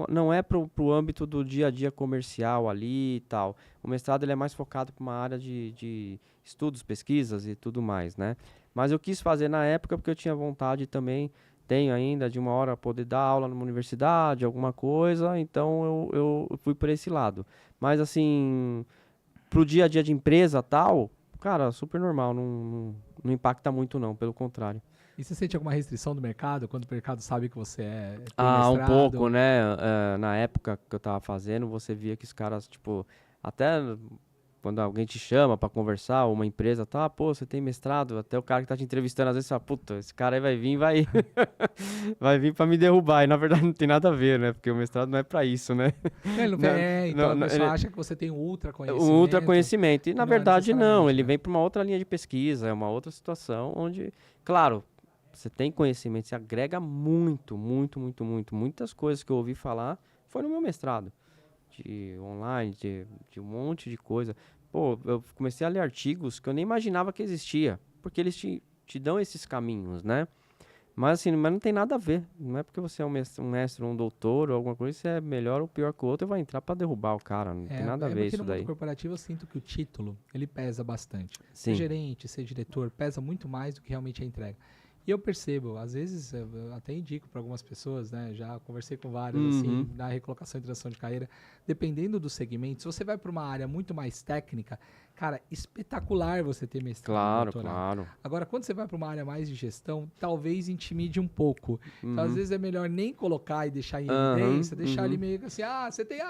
não é pro âmbito do dia a dia comercial ali e tal. O mestrado, ele é mais focado para uma área de estudos, pesquisas e tudo mais, né? Mas eu quis fazer na época porque eu tinha vontade também, tenho ainda, de uma hora poder dar aula numa universidade, alguma coisa, então eu fui por esse lado. Mas assim, pro dia a dia de empresa tal, cara, super normal, não impacta muito não, pelo contrário. E você sente alguma restrição do mercado, quando o mercado sabe que você tem Ah, um pouco, mestrado? né? Na época que eu tava fazendo, você via que os caras, tipo, até quando alguém te chama pra conversar, ou uma empresa, tá, pô, você tem mestrado, até o cara que tá te entrevistando, às vezes fala, puta, esse cara aí vai vir, vai vir pra me derrubar, e na verdade não tem nada a ver, né? Porque o mestrado não é pra isso, né? Ele não, Não, então a pessoa ele acha que você tem um ultra um ultra conhecimento. conhecimento, e na Não é verdade não, necessariamente, ele né? vem pra uma outra linha de pesquisa, é uma outra situação onde, claro, você tem conhecimento, você agrega muito, muito, muito, muito. Muitas coisas que eu ouvi falar foi no meu mestrado. De online, de um monte de coisa. Pô, eu comecei a ler artigos que eu nem imaginava que existia. Porque eles te dão esses caminhos, né? Mas assim, mas não tem nada a ver. Não é porque você é um mestre, um doutor ou alguma coisa, você é melhor ou pior que o outro e vai entrar pra derrubar o cara. Não tem nada a É ver porque isso no mundo daí. corporativo eu sinto que o título, ele pesa bastante. Ser Sim. gerente, ser diretor, pesa muito mais do que realmente a entrega. E eu percebo, às vezes, eu até indico para algumas pessoas, né? Já conversei com várias, assim, na recolocação e transição de carreira. Dependendo do segmento, se você vai para uma área muito mais técnica, cara, espetacular você ter mestrado e Claro, doutorado. claro. Agora, quando você vai para uma área mais de gestão, talvez intimide um pouco. Então, às vezes, é melhor nem colocar e deixar em evidência, deixar ali meio que assim, tem,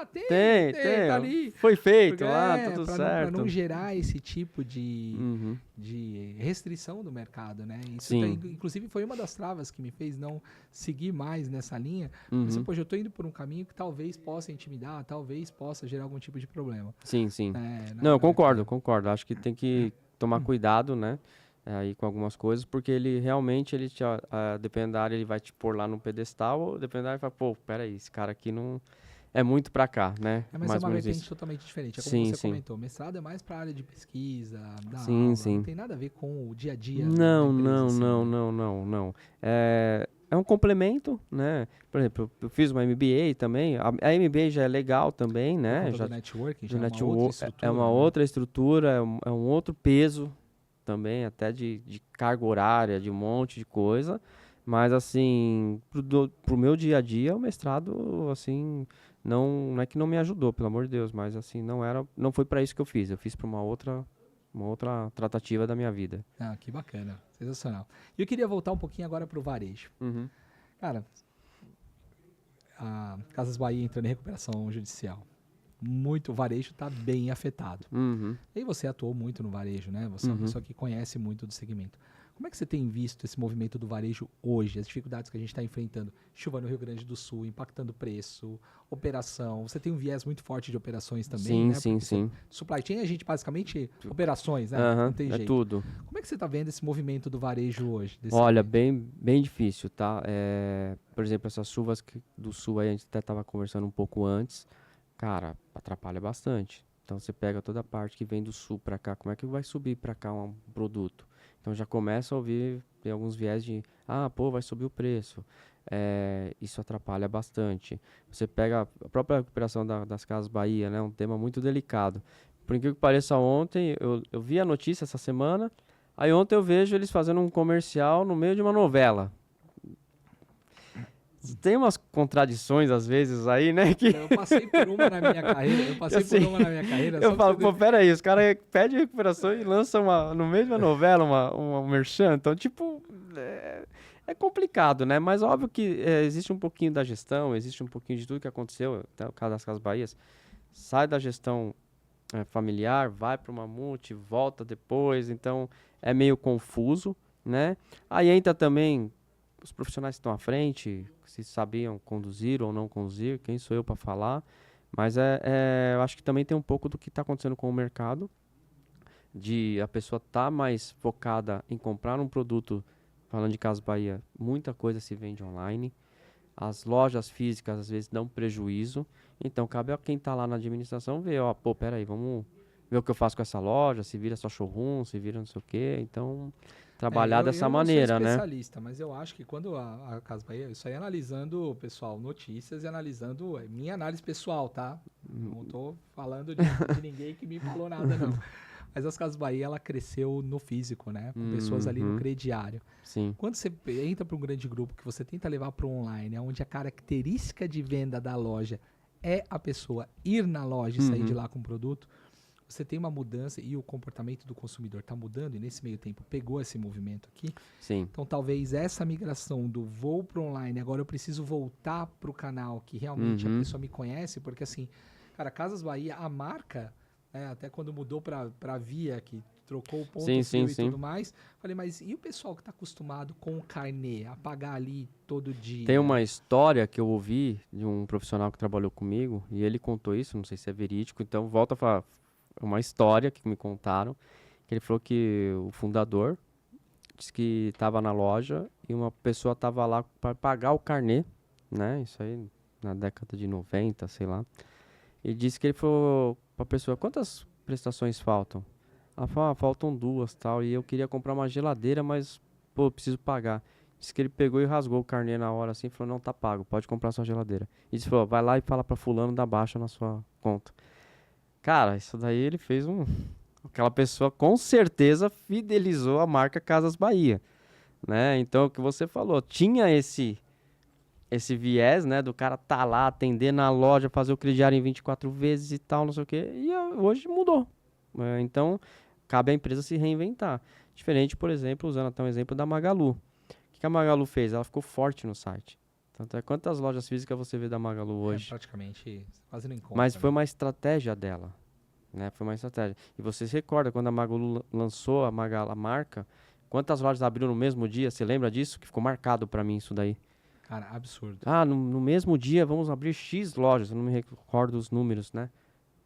Tem, tá ó. ali. Foi feito Porque lá, tudo para certo. não gerar esse tipo Uhum. de restrição do mercado, né? Isso Sim. inclusive foi uma das travas que me fez não seguir mais nessa linha. Uhum. Poxa, eu tô indo por um caminho que talvez possa intimidar, talvez possa gerar algum tipo de problema. Sim, sim. Na Não, eu carreira. concordo. Acho que tem que tomar cuidado, né? Aí com algumas coisas, porque ele realmente, dependendo da área, ele vai te pôr lá no pedestal, ou dependendo da área, ele fala, pô, peraí, esse cara aqui não é muito pra cá, né? Mas Mais é ou uma menos vertente isso. totalmente diferente. É como Sim, você sim. comentou, mestrado é mais para a área de pesquisa, da Sim, aula, não sim. tem nada a ver com o dia a dia da Não, empresa, não, assim, não, né? não, não, não. É um complemento, né? Por exemplo, eu fiz uma MBA também. A MBA já é legal também, Por né? conta Já do networking, do já é uma outra network, é uma estrutura, né? outra estrutura, é um outro peso também, até de carga horária, de um monte de coisa. Mas, assim, pro meu dia a dia, o mestrado, assim, não é que não me ajudou, pelo amor de Deus, mas, assim, não foi para isso que eu fiz. Eu fiz para uma outra tratativa da minha vida. Ah, que bacana, sensacional. E eu queria voltar um pouquinho agora para o varejo. Uhum. Cara, a Casas Bahia entrando em recuperação judicial. O varejo está bem afetado. Uhum. E você atuou muito no varejo, né? Você é uma Uhum. pessoa que conhece muito do segmento. Como é que você tem visto esse movimento do varejo hoje, as dificuldades que a gente está enfrentando? Chuva no Rio Grande do Sul, impactando preço, operação. Você tem um viés muito forte de operações também, Sim, né? sim, Porque sim. supply chain, a gente basicamente operações, né? Aham, Não tem é jeito. tudo. Como é que você está vendo esse movimento do varejo hoje? Olha, bem difícil, tá? Por exemplo, essas chuvas do sul aí, a gente até estava conversando um pouco antes. Cara, atrapalha bastante. Então você pega toda a parte que vem do sul para cá, como é que vai subir para cá um produto? Então já começa a ouvir, tem alguns viés de, pô, vai subir o preço. Isso atrapalha bastante. Você pega a própria recuperação das Casas Bahia, né? Um tema muito delicado. Por incrível que pareça, ontem, eu vi a notícia essa semana, aí ontem eu vejo eles fazendo um comercial no meio de uma novela. Tem umas contradições às vezes aí, né? Que Eu passei por uma na minha carreira. eu falo, pô, peraí, os caras pedem recuperação e lançam no meio de uma novela uma merchan. Então, tipo, é complicado, né? Mas óbvio que existe um pouquinho da gestão, existe um pouquinho de tudo que aconteceu, até o caso das Casas Bahias. Sai da gestão familiar, vai para uma multi, volta depois, então é meio confuso, né? Aí entra também os profissionais que estão à frente, se sabiam conduzir ou não conduzir, quem sou eu para falar, mas eu acho que também tem um pouco do que está acontecendo com o mercado, de a pessoa estar mais focada em comprar um produto, falando de Casas Bahia, muita coisa se vende online, as lojas físicas às vezes dão prejuízo, então cabe a quem está lá na administração ver, ó, pô, peraí, vamos ver o que eu faço com essa loja, se vira só showroom, se vira não sei o quê, então trabalhar dessa maneira, né? Eu não sou né? especialista, mas eu acho que quando a Casa Bahia, isso aí analisando, pessoal, notícias e analisando minha análise pessoal, tá? Não tô falando de ninguém que me falou nada, não. Mas as Casas Bahia, ela cresceu no físico, né? Com pessoas ali no crediário. Sim. Quando você entra para um grande grupo que você tenta levar para o online, onde a característica de venda da loja é a pessoa ir na loja e sair de lá com o produto, você tem uma mudança e o comportamento do consumidor está mudando e nesse meio tempo pegou esse movimento aqui. Sim. Então talvez essa migração do vou para online, agora eu preciso voltar para o canal que realmente a pessoa me conhece, porque assim, cara, Casas Bahia, a marca, até quando mudou para Via, que trocou o ponto frio e tudo mais, falei, mas e o pessoal que está acostumado com o carnê, a pagar ali todo dia? Tem uma história que eu ouvi de um profissional que trabalhou comigo e ele contou isso, não sei se é verídico, então volta a falar, uma história que me contaram, que ele falou que o fundador disse que estava na loja e uma pessoa estava lá para pagar o carnê, né? Isso aí na década de 90, sei lá. E disse que ele falou para a pessoa, quantas prestações faltam? Ela falou, faltam 2, tal, e eu queria comprar uma geladeira, mas, pô, eu preciso pagar. Disse que ele pegou e rasgou o carnê na hora assim, e falou, não, tá pago, pode comprar sua geladeira. E disse, falou, vai lá e fala para fulano dar baixa na sua conta. Cara, isso daí ele fez aquela pessoa com certeza fidelizou a marca Casas Bahia, né? Então, o que você falou, tinha esse viés, né, do cara tá lá, atender na loja, fazer o crediário em 24 vezes e tal, não sei o quê, e hoje mudou. Então, cabe à empresa se reinventar. Diferente, por exemplo, usando até um exemplo da Magalu. O que a Magalu fez? Ela ficou forte no site. Tanto é, quantas lojas físicas você vê da Magalu hoje? Praticamente quase não encontra. Mas foi uma estratégia dela, né? Foi uma estratégia. E você se recorda quando a Magalu lançou a marca, quantas lojas abriram no mesmo dia? Você lembra disso? Que ficou marcado pra mim isso daí. Cara, absurdo. Ah, no mesmo dia vamos abrir X lojas, eu não me recordo os números, né?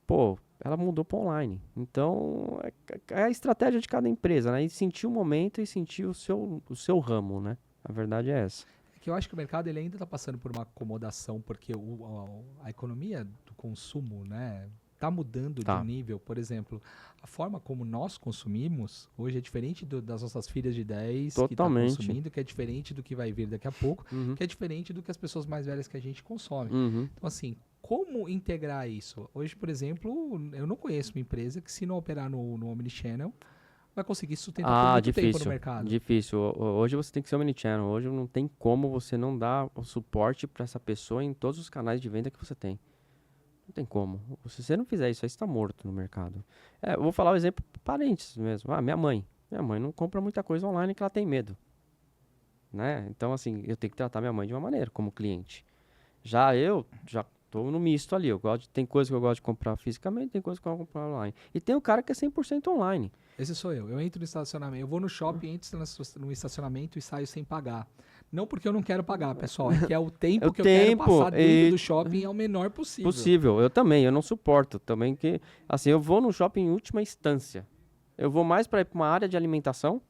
Pô, ela mudou para online. Então, é a estratégia de cada empresa, né? E sentir o momento e sentir o seu ramo, né? A verdade é essa. É que eu acho que o mercado ele ainda está passando por uma acomodação, porque a economia do consumo, né? Tá mudando de nível. Por exemplo, a forma como nós consumimos hoje é diferente das nossas filhas de 10 que estão consumindo, que é diferente do que vai vir daqui a pouco, que é diferente do que as pessoas mais velhas que a gente consome. Então, assim, como integrar isso? Hoje, por exemplo, eu não conheço uma empresa que, se não operar no Omnichannel, vai conseguir sustentar por muito tempo no mercado. Difícil. Hoje você tem que ser Omnichannel. Hoje não tem como você não dar o suporte para essa pessoa em todos os canais de venda que você tem. Não tem como. Se você não fizer isso, aí você está morto no mercado. Eu vou falar o exemplo parentes mesmo. Minha mãe. Minha mãe não compra muita coisa online que ela tem medo. Né? Então, assim, eu tenho que tratar minha mãe de uma maneira, como cliente. Já tô no misto ali. Tem coisa que eu gosto de comprar fisicamente, tem coisa que eu gosto de comprar online. E tem o cara que é 100% online. Esse sou eu. Eu entro no estacionamento. Eu vou no shopping, entro no estacionamento e saio sem pagar. Não porque eu não quero pagar, pessoal. É que é o tempo que eu quero passar dentro do shopping é o menor possível. Possível. Eu também. Eu não suporto. Também que... Assim, eu vou no shopping em última instância. Eu vou mais para ir para uma área de alimentação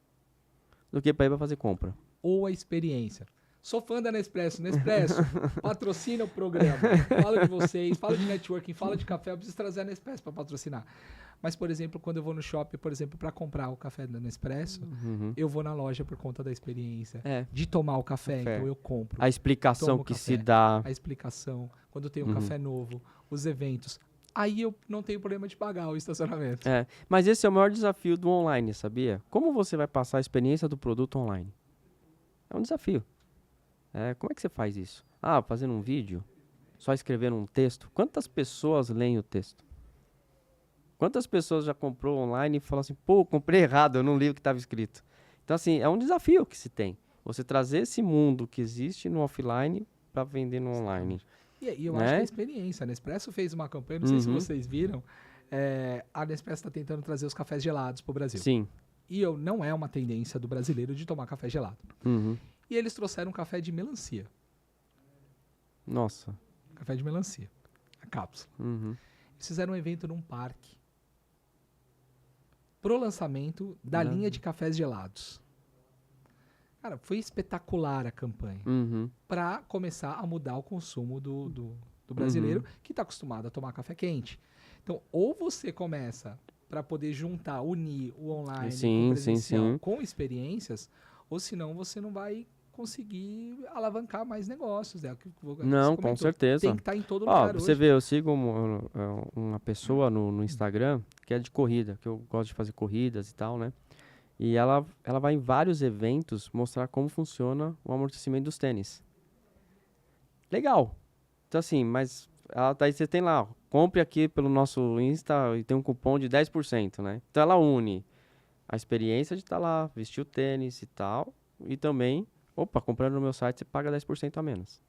do que para ir para fazer compra. Ou a experiência. Sou fã da Nespresso. Nespresso, patrocina o programa. Fala de vocês, fala de networking, fala de café. Eu preciso trazer a Nespresso para patrocinar. Mas, por exemplo, quando eu vou no shopping, por exemplo, para comprar o café da Nespresso, eu vou na loja por conta da experiência. De tomar o café, então eu compro. A explicação que se dá. A explicação, quando tem um café novo, os eventos. Aí eu não tenho problema de pagar o estacionamento. Mas esse é o maior desafio do online, sabia? Como você vai passar a experiência do produto online? É um desafio. Como é que você faz isso? Fazendo um vídeo? Só escrevendo um texto? Quantas pessoas leem o texto? Quantas pessoas já comprou online e falam assim, pô, comprei errado, eu não li o que estava escrito. Então, assim, é um desafio que se tem. Você trazer esse mundo que existe no offline para vender no online. E eu acho que é a experiência. A Nespresso fez uma campanha, não sei se vocês viram, a Nespresso está tentando trazer os cafés gelados para o Brasil. Sim. E não é uma tendência do brasileiro de tomar café gelado. E eles trouxeram um café de melancia. Nossa. Café de melancia. A cápsula. Eles fizeram um evento num parque. Pro lançamento da linha de cafés gelados. Cara, foi espetacular a campanha. Para começar a mudar o consumo do brasileiro que está acostumado a tomar café quente. Então, ou você começa para poder unir o online com o presencial com experiências, ou senão você não vai conseguir alavancar mais negócios. Não, com certeza. Tem que estar em todo lugar você hoje. vê, eu sigo uma pessoa no Instagram que é de corrida, que eu gosto de fazer corridas e tal, né? E ela vai em vários eventos mostrar como funciona o amortecimento dos tênis. Legal. Então assim, mas daí você tem lá, compre aqui pelo nosso Insta e tem um cupom de 10%, né? Então ela une a experiência de estar lá, vestir o tênis e tal, e também comprando no meu site você paga 10% a menos.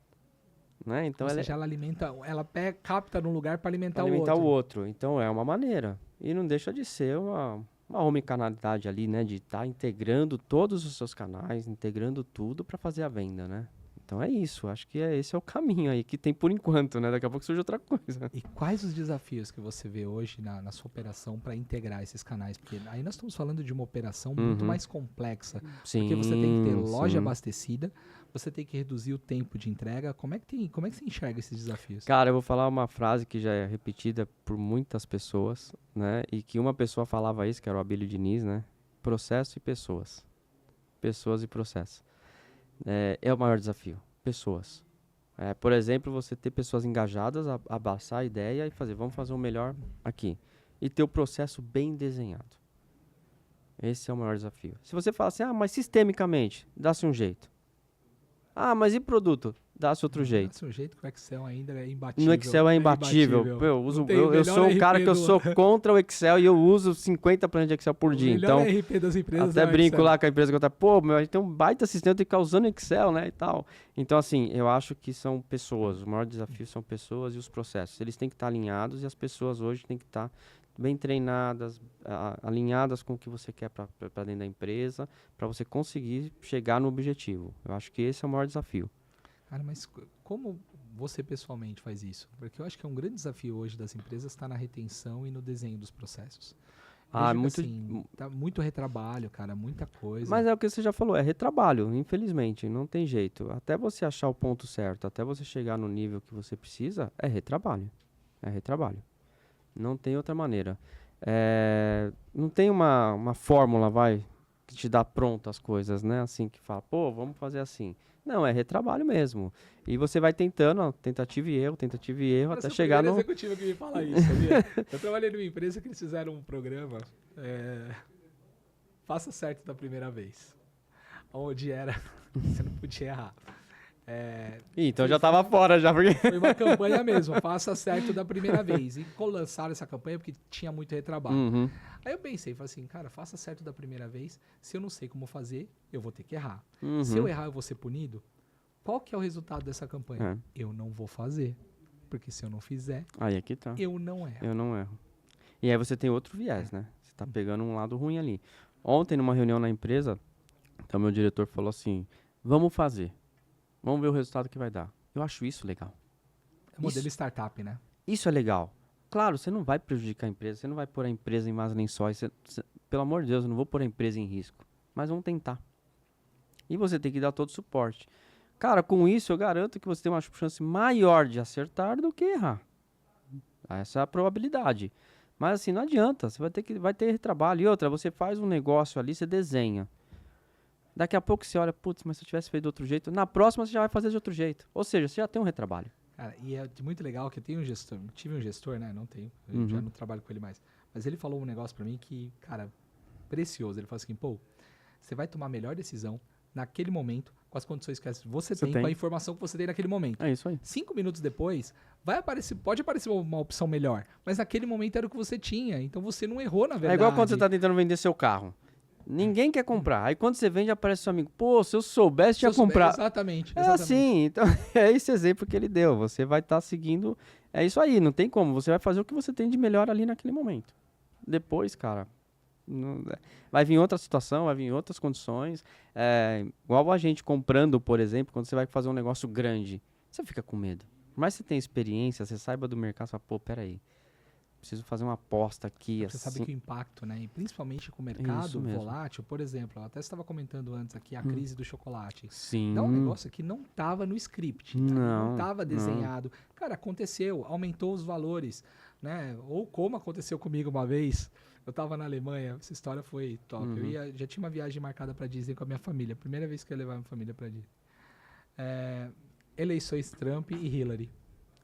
Né? Então ela alimenta, ela capta num lugar para alimentar o outro. Então é uma maneira. E não deixa de ser uma omnicanalidade ali, né? De estar integrando todos os seus canais, integrando tudo para fazer a venda, né? Então é isso. Acho que esse é o caminho aí que tem por enquanto, né? Daqui a pouco surge outra coisa. E quais os desafios que você vê hoje na sua operação para integrar esses canais? Porque aí nós estamos falando de uma operação muito mais complexa. Porque você tem que ter loja abastecida, você tem que reduzir o tempo de entrega. Como é que você enxerga esses desafios? Cara, eu vou falar uma frase que já é repetida por muitas pessoas, né? E que uma pessoa falava isso, que era o Abílio Diniz, né? Processo e pessoas. Pessoas e processo. É o maior desafio. Pessoas. Por exemplo, você ter pessoas engajadas, abraçar a ideia e vamos fazer o melhor aqui. E ter o processo bem desenhado. Esse é o maior desafio. Se você fala assim, mas sistemicamente, dá-se um jeito. Mas e produto? Dá-se outro jeito. Dá-se um jeito que o Excel ainda é imbatível. No Excel é imbatível. Eu sou um cara que eu sou contra o Excel e eu uso 50 planilhas de Excel por dia. Então, RP das empresas até brinco lá com a empresa que eu a gente tem um baita sistema, eu tenho que ficar usando Excel, né, e tal. Então, assim, eu acho que são pessoas. O maior desafio são pessoas e os processos. Eles têm que estar alinhados e as pessoas hoje têm que estar bem treinadas, alinhadas com o que você quer para dentro da empresa, para você conseguir chegar no objetivo. Eu acho que esse é o maior desafio. Cara, mas como você pessoalmente faz isso? Porque eu acho que é um grande desafio hoje das empresas estar na retenção e no desenho dos processos. Tá muito retrabalho, cara, muita coisa. Mas é o que você já falou, é retrabalho, infelizmente, não tem jeito. Até você achar o ponto certo, até você chegar no nível que você precisa, é retrabalho. É retrabalho. Não tem outra maneira. Não tem uma fórmula, que te dá pronto as coisas, né? Assim, que fala, vamos fazer assim. Não, é retrabalho mesmo. E você vai tentando, tentativa e erro, até chegar no... executivo que me fala isso, sabia? Eu trabalhei numa empresa que eles fizeram um programa, faça certo da primeira vez. Onde você não podia errar. Então já tava fora já, porque... Foi uma campanha mesmo, faça certo da primeira vez. E lançaram essa campanha porque tinha muito retrabalho. Aí eu pensei, falei assim, cara, faça certo da primeira vez. Se eu não sei como fazer, eu vou ter que errar. Se eu errar, eu vou ser punido. Qual que é o resultado dessa campanha? Eu não vou fazer. Porque se eu não fizer, aí aqui tá. Eu não erro. Eu não erro. E aí você tem outro viés, né? Você tá pegando um lado ruim ali. Ontem, numa reunião na empresa, então meu diretor falou assim, vamos fazer. Vamos ver o resultado que vai dar. Eu acho isso legal. É modelo startup, né? Isso é legal. Claro, você não vai prejudicar a empresa, você não vai pôr a empresa em más lençóis. Pelo amor de Deus, eu não vou pôr a empresa em risco. Mas vamos tentar. E você tem que dar todo o suporte. Cara, com isso eu garanto que você tem uma chance maior de acertar do que errar. Essa é a probabilidade. Mas assim, não adianta, você vai ter retrabalho. E outra, você faz um negócio ali, você desenha. Daqui a pouco você olha, putz, mas se eu tivesse feito de outro jeito, na próxima você já vai fazer de outro jeito. Ou seja, você já tem um retrabalho. Cara, e é muito legal que eu tenho um gestor, tive um gestor, né? Não tenho, eu já não trabalho com ele mais. Mas ele falou um negócio pra mim que, cara, precioso. Ele falou assim, pô, você vai tomar a melhor decisão naquele momento, com as condições que você tem, com a informação que você tem naquele momento. É isso aí. 5 minutos depois, pode aparecer uma opção melhor, mas naquele momento era o que você tinha, então você não errou, na verdade. É igual quando você tá tentando vender seu carro. Ninguém quer comprar. Aí quando você vende, aparece seu amigo. Pô, se eu soubesse, tinha comprado. Exatamente. É assim. Então, é esse exemplo que ele deu. Você vai estar seguindo. É isso aí. Não tem como. Você vai fazer o que você tem de melhor ali naquele momento. Depois, cara, vai vir outra situação, vai vir outras condições. Igual a gente comprando, por exemplo, quando você vai fazer um negócio grande, você fica com medo. Por mais que você tenha experiência, você saiba do mercado, você fala, pô, peraí. Preciso fazer uma aposta aqui. Você assim. sabe que o impacto, né? E principalmente com o mercado volátil, por exemplo, eu até estava comentando antes aqui a crise do chocolate. Sim. Dá um negócio que não estava no script, não estava desenhado. Cara, aconteceu, aumentou os valores, né? Ou como aconteceu comigo uma vez, eu estava na Alemanha, essa história foi top. Já tinha uma viagem marcada para Disney com a minha família, primeira vez que eu ia levar minha família para Disney. Eleições Trump e Hillary.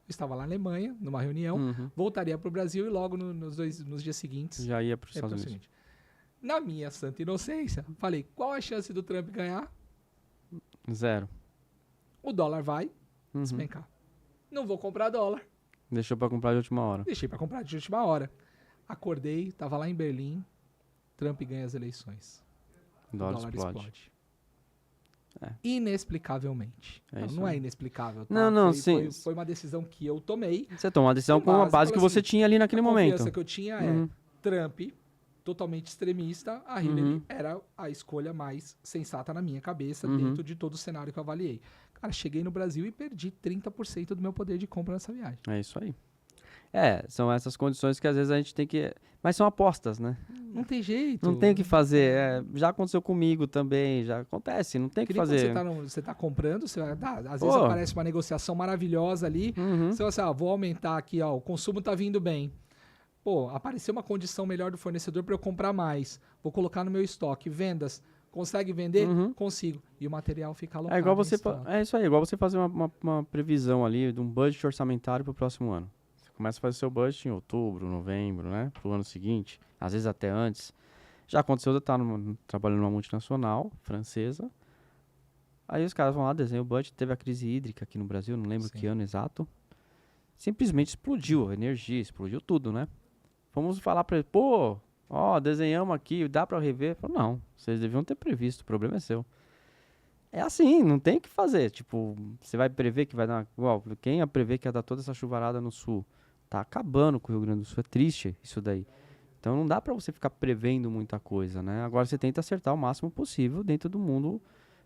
Eu estava lá na Alemanha, numa reunião, voltaria para o Brasil e logo nos dias seguintes... Já ia para os Estados Unidos. Na minha santa inocência, falei, qual a chance do Trump ganhar? 0. O dólar vai despencar. Não vou comprar dólar. Deixou para comprar de última hora. Deixei para comprar de última hora. Acordei, estava lá em Berlim, Trump ganha as eleições. O dólar explode. Inexplicavelmente. Não é inexplicável. Tá? Não, foi uma decisão que eu tomei. Você tomou uma decisão com a base que você tinha ali naquele momento. A confiança que eu tinha é Trump, totalmente extremista, a Hillary era a escolha mais sensata na minha cabeça, dentro de todo o cenário que eu avaliei. Cara, cheguei no Brasil e perdi 30% do meu poder de compra nessa viagem. É isso aí. São essas condições que às vezes a gente tem que... Mas são apostas, né? Não tem jeito. Não tem o que fazer. Já aconteceu comigo também, já acontece, não tem o que fazer. Você tá comprando, você vai dar. Às vezes aparece uma negociação maravilhosa ali. Você vai assim, vou aumentar aqui, o consumo tá vindo bem. Pô, apareceu uma condição melhor do fornecedor para eu comprar mais. Vou colocar no meu estoque. Vendas. Consegue vender? Consigo. E o material fica alocado. É isso aí, igual você fazer uma previsão ali de um budget orçamentário para o próximo ano. Começa a fazer seu budget em outubro, novembro, né? Pro ano seguinte, às vezes até antes. Já aconteceu de eu estar trabalhando numa multinacional francesa. Aí os caras vão lá, desenham o budget. Teve a crise hídrica aqui no Brasil, não lembro que ano exato. Simplesmente explodiu a energia, explodiu tudo, né? Fomos falar pra ele, pô, desenhamos aqui, dá pra rever? Falei, não, vocês deviam ter previsto, o problema é seu. É assim, não tem o que fazer. Tipo, você vai prever que vai dar... Igual, quem ia prever que ia dar toda essa chuvarada no sul? Tá acabando com o Rio Grande do Sul. É triste isso daí. Então não dá pra você ficar prevendo muita coisa, né? Agora você tenta acertar o máximo possível dentro do mundo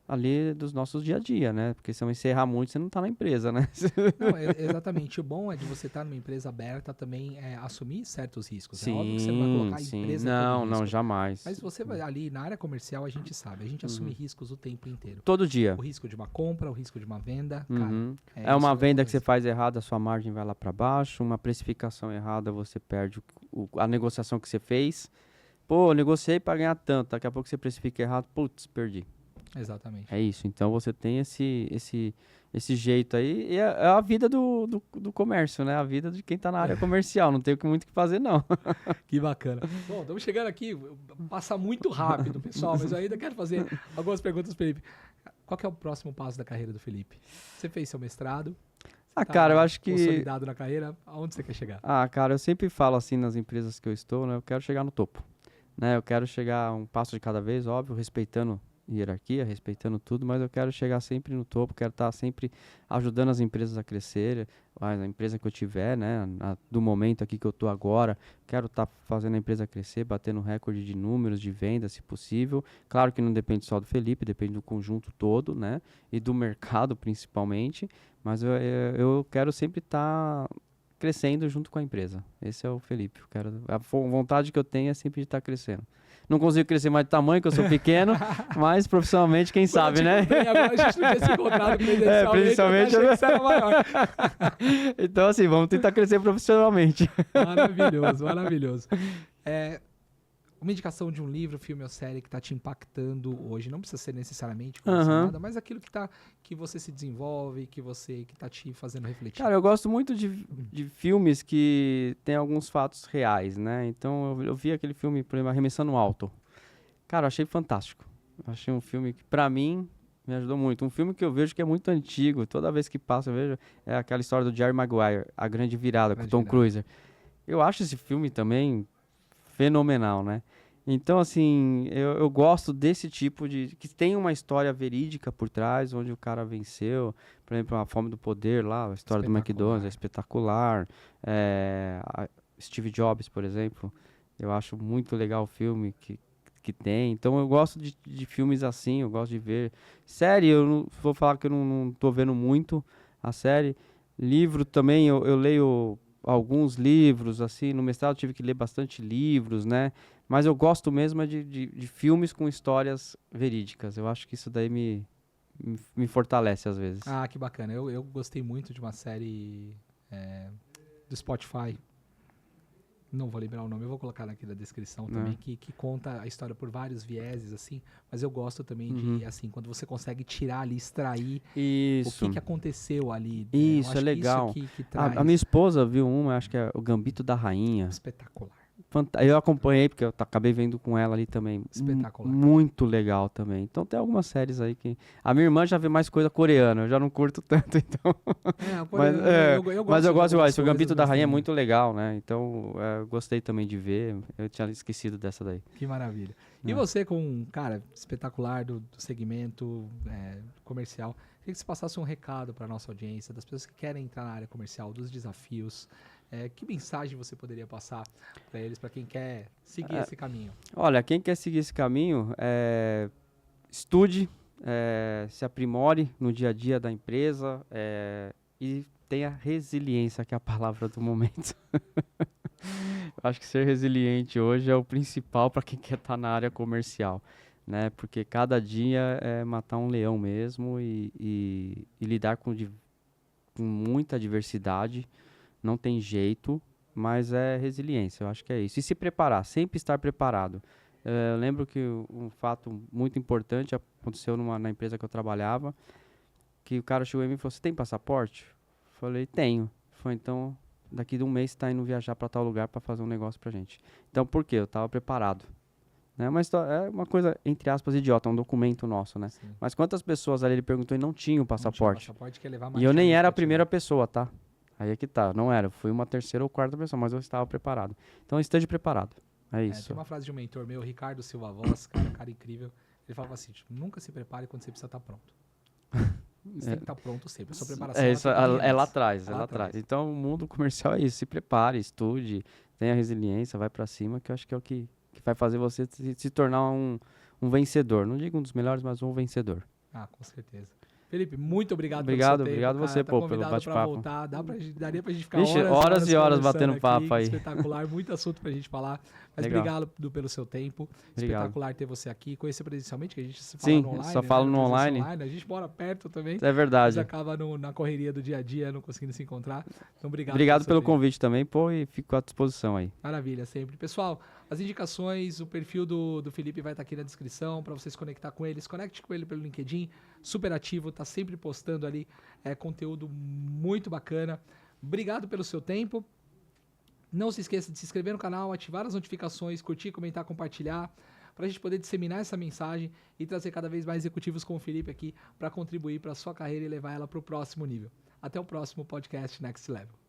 ali dos nossos dia a dia, né? Porque se eu encerrar muito, você não tá na empresa, né? Não, exatamente. O bom é de você estar numa empresa aberta também assumir certos riscos. Sim, é óbvio que você não vai colocar a empresa Não, jamais. Mas você vai ali na área comercial, a gente sabe. A gente assume riscos o tempo inteiro. Todo dia. O risco de uma compra, o risco de uma venda. Cara, é uma venda que você faz errada, a sua margem vai lá para baixo. Uma precificação errada, você perde a negociação que você fez. Pô, negociei para ganhar tanto. Daqui a pouco você precifica errado. Putz, perdi. Exatamente. É isso. Então você tem esse jeito aí. E é a vida do comércio, né? A vida de quem tá na área comercial. Não tem muito o que fazer, não. Que bacana. Bom, estamos chegando aqui. Passa muito rápido, pessoal. Mas eu ainda quero fazer algumas perguntas para o Felipe. Qual que é o próximo passo da carreira do Felipe? Você fez seu mestrado? Cara, eu acho que... Consolidado na carreira. Aonde você quer chegar? Cara, eu sempre falo assim nas empresas que eu estou, né? Eu quero chegar no topo. Né? Eu quero chegar um passo de cada vez, óbvio, respeitando hierarquia, respeitando tudo, mas eu quero chegar sempre no topo, quero estar sempre ajudando as empresas a crescer, a empresa que eu tiver, né, do momento aqui que eu estou agora, quero estar fazendo a empresa crescer, batendo recorde de números, de vendas, se possível. Claro que não depende só do Felipe, depende do conjunto todo, né, e do mercado principalmente, mas eu quero sempre estar crescendo junto com a empresa. Esse é o Felipe. A vontade que eu tenho é sempre de estar crescendo. Não consigo crescer mais de tamanho, que eu sou pequeno, mas profissionalmente, quem sabe, né? Agora a gente não tinha se encontrado presencialmente, eu achei que você era maior. Então, assim, vamos tentar crescer profissionalmente. Maravilhoso, maravilhoso. Uma indicação de um livro, filme ou série que está te impactando hoje, não precisa ser necessariamente relacionada, mas aquilo que você se desenvolve, que está te fazendo refletir. Cara, eu gosto muito de filmes que tem alguns fatos reais, né? Então, eu vi aquele filme, por exemplo, Arremessando Alto. Cara, eu achei fantástico. Eu achei um filme que, pra mim, me ajudou muito. Um filme que eu vejo que é muito antigo, toda vez que passa eu vejo, é aquela história do Jerry Maguire, A Grande Virada, com o Tom Cruise. Eu acho esse filme também fenomenal, né? Então, assim, eu gosto desse tipo que tem uma história verídica por trás, onde o cara venceu. Por exemplo, A Fome do Poder lá, a história do McDonald's, é espetacular. Steve Jobs, por exemplo, eu acho muito legal o filme que tem. Então, eu gosto de filmes assim, eu gosto de ver. Série, eu não vou falar que eu não tô vendo muito a série. Livro também, eu leio alguns livros, assim, no mestrado eu tive que ler bastante livros, né? Mas eu gosto mesmo de filmes com histórias verídicas. Eu acho que isso daí me fortalece às vezes. Ah, que bacana. Eu gostei muito de uma série do Spotify. Não vou lembrar o nome, eu vou colocar aqui na descrição também, que conta a história por vários vieses, assim. Mas eu gosto também de, assim, quando você consegue tirar ali, extrair o que aconteceu ali. Isso, é legal. Isso que traz... A minha esposa viu acho que é O Gambito da Rainha. Espetacular. Eu acompanhei, porque eu acabei vendo com ela ali também. Espetacular. Muito legal também. Então tem algumas séries aí que... A minha irmã já vê mais coisa coreana, eu já não curto tanto, então... Mas eu gosto igual. O Gambito da Rainha é muito legal, né? Então eu gostei também de ver. Eu tinha esquecido dessa daí. Que maravilha. E você com um cara espetacular do segmento comercial, queria que você passasse um recado para a nossa audiência, das pessoas que querem entrar na área comercial, dos desafios. Que mensagem você poderia passar para eles, para quem quer seguir esse caminho? Olha, quem quer seguir esse caminho, estude, se aprimore no dia a dia da empresa e tenha resiliência, que é a palavra do momento. Acho que ser resiliente hoje é o principal para quem quer estar na área comercial, né? Porque cada dia é matar um leão mesmo e lidar com muita diversidade. Não tem jeito, mas é resiliência, eu acho que é isso. E se preparar, sempre estar preparado. Eu lembro que um fato muito importante aconteceu na empresa que eu trabalhava, que o cara chegou em mim e falou, você tem passaporte? Falei, tenho. Falei, então, daqui de um mês você está indo viajar para tal lugar para fazer um negócio pra gente. Então, por quê? Eu estava preparado. Né? Mas é uma coisa, entre aspas, idiota, um documento nosso, né? Sim. Mas quantas pessoas ali ele perguntou e não tinham o passaporte? Não tinha passaporte, quer levar mais. E eu nem era a primeira pessoa, tá? Aí é que tá, não era, fui uma terceira ou quarta pessoa, mas eu estava preparado. Então esteja preparado, é isso. Tem uma frase de um mentor meu, Ricardo Silva Voz, cara incrível, ele falava assim, nunca se prepare quando você precisa estar pronto. Você tem que estar pronto sempre, a sua preparação lá atrás, lá atrás. Então o mundo comercial é isso, se prepare, estude, tenha resiliência, vai pra cima, que eu acho que é o que vai fazer você se tornar um vencedor. Não digo um dos melhores, mas um vencedor. Ah, com certeza. Felipe, muito obrigado pelo seu tempo. Obrigado você, pelo bate-papo. Daria pra gente ficar horas e horas batendo papo aí. Espetacular, muito assunto pra gente falar. Mas obrigado pelo seu tempo. Obrigado. Espetacular ter você aqui, conhecer presencialmente, que a gente se fala Sim, no online. só falo no online. A gente mora perto também. É verdade. Mas acaba na correria do dia a dia, não conseguindo se encontrar. Então, obrigado pelo convite também, e fico à disposição aí. Maravilha, sempre. Pessoal, as indicações, o perfil do Felipe vai estar aqui na descrição para vocês conectar com ele. Se conecte com ele pelo LinkedIn, super ativo, tá sempre postando ali conteúdo muito bacana. Obrigado pelo seu tempo. Não se esqueça de se inscrever no canal, ativar as notificações, curtir, comentar, compartilhar, para a gente poder disseminar essa mensagem e trazer cada vez mais executivos como o Felipe aqui para contribuir para a sua carreira e levar ela para o próximo nível. Até o próximo podcast Next Level.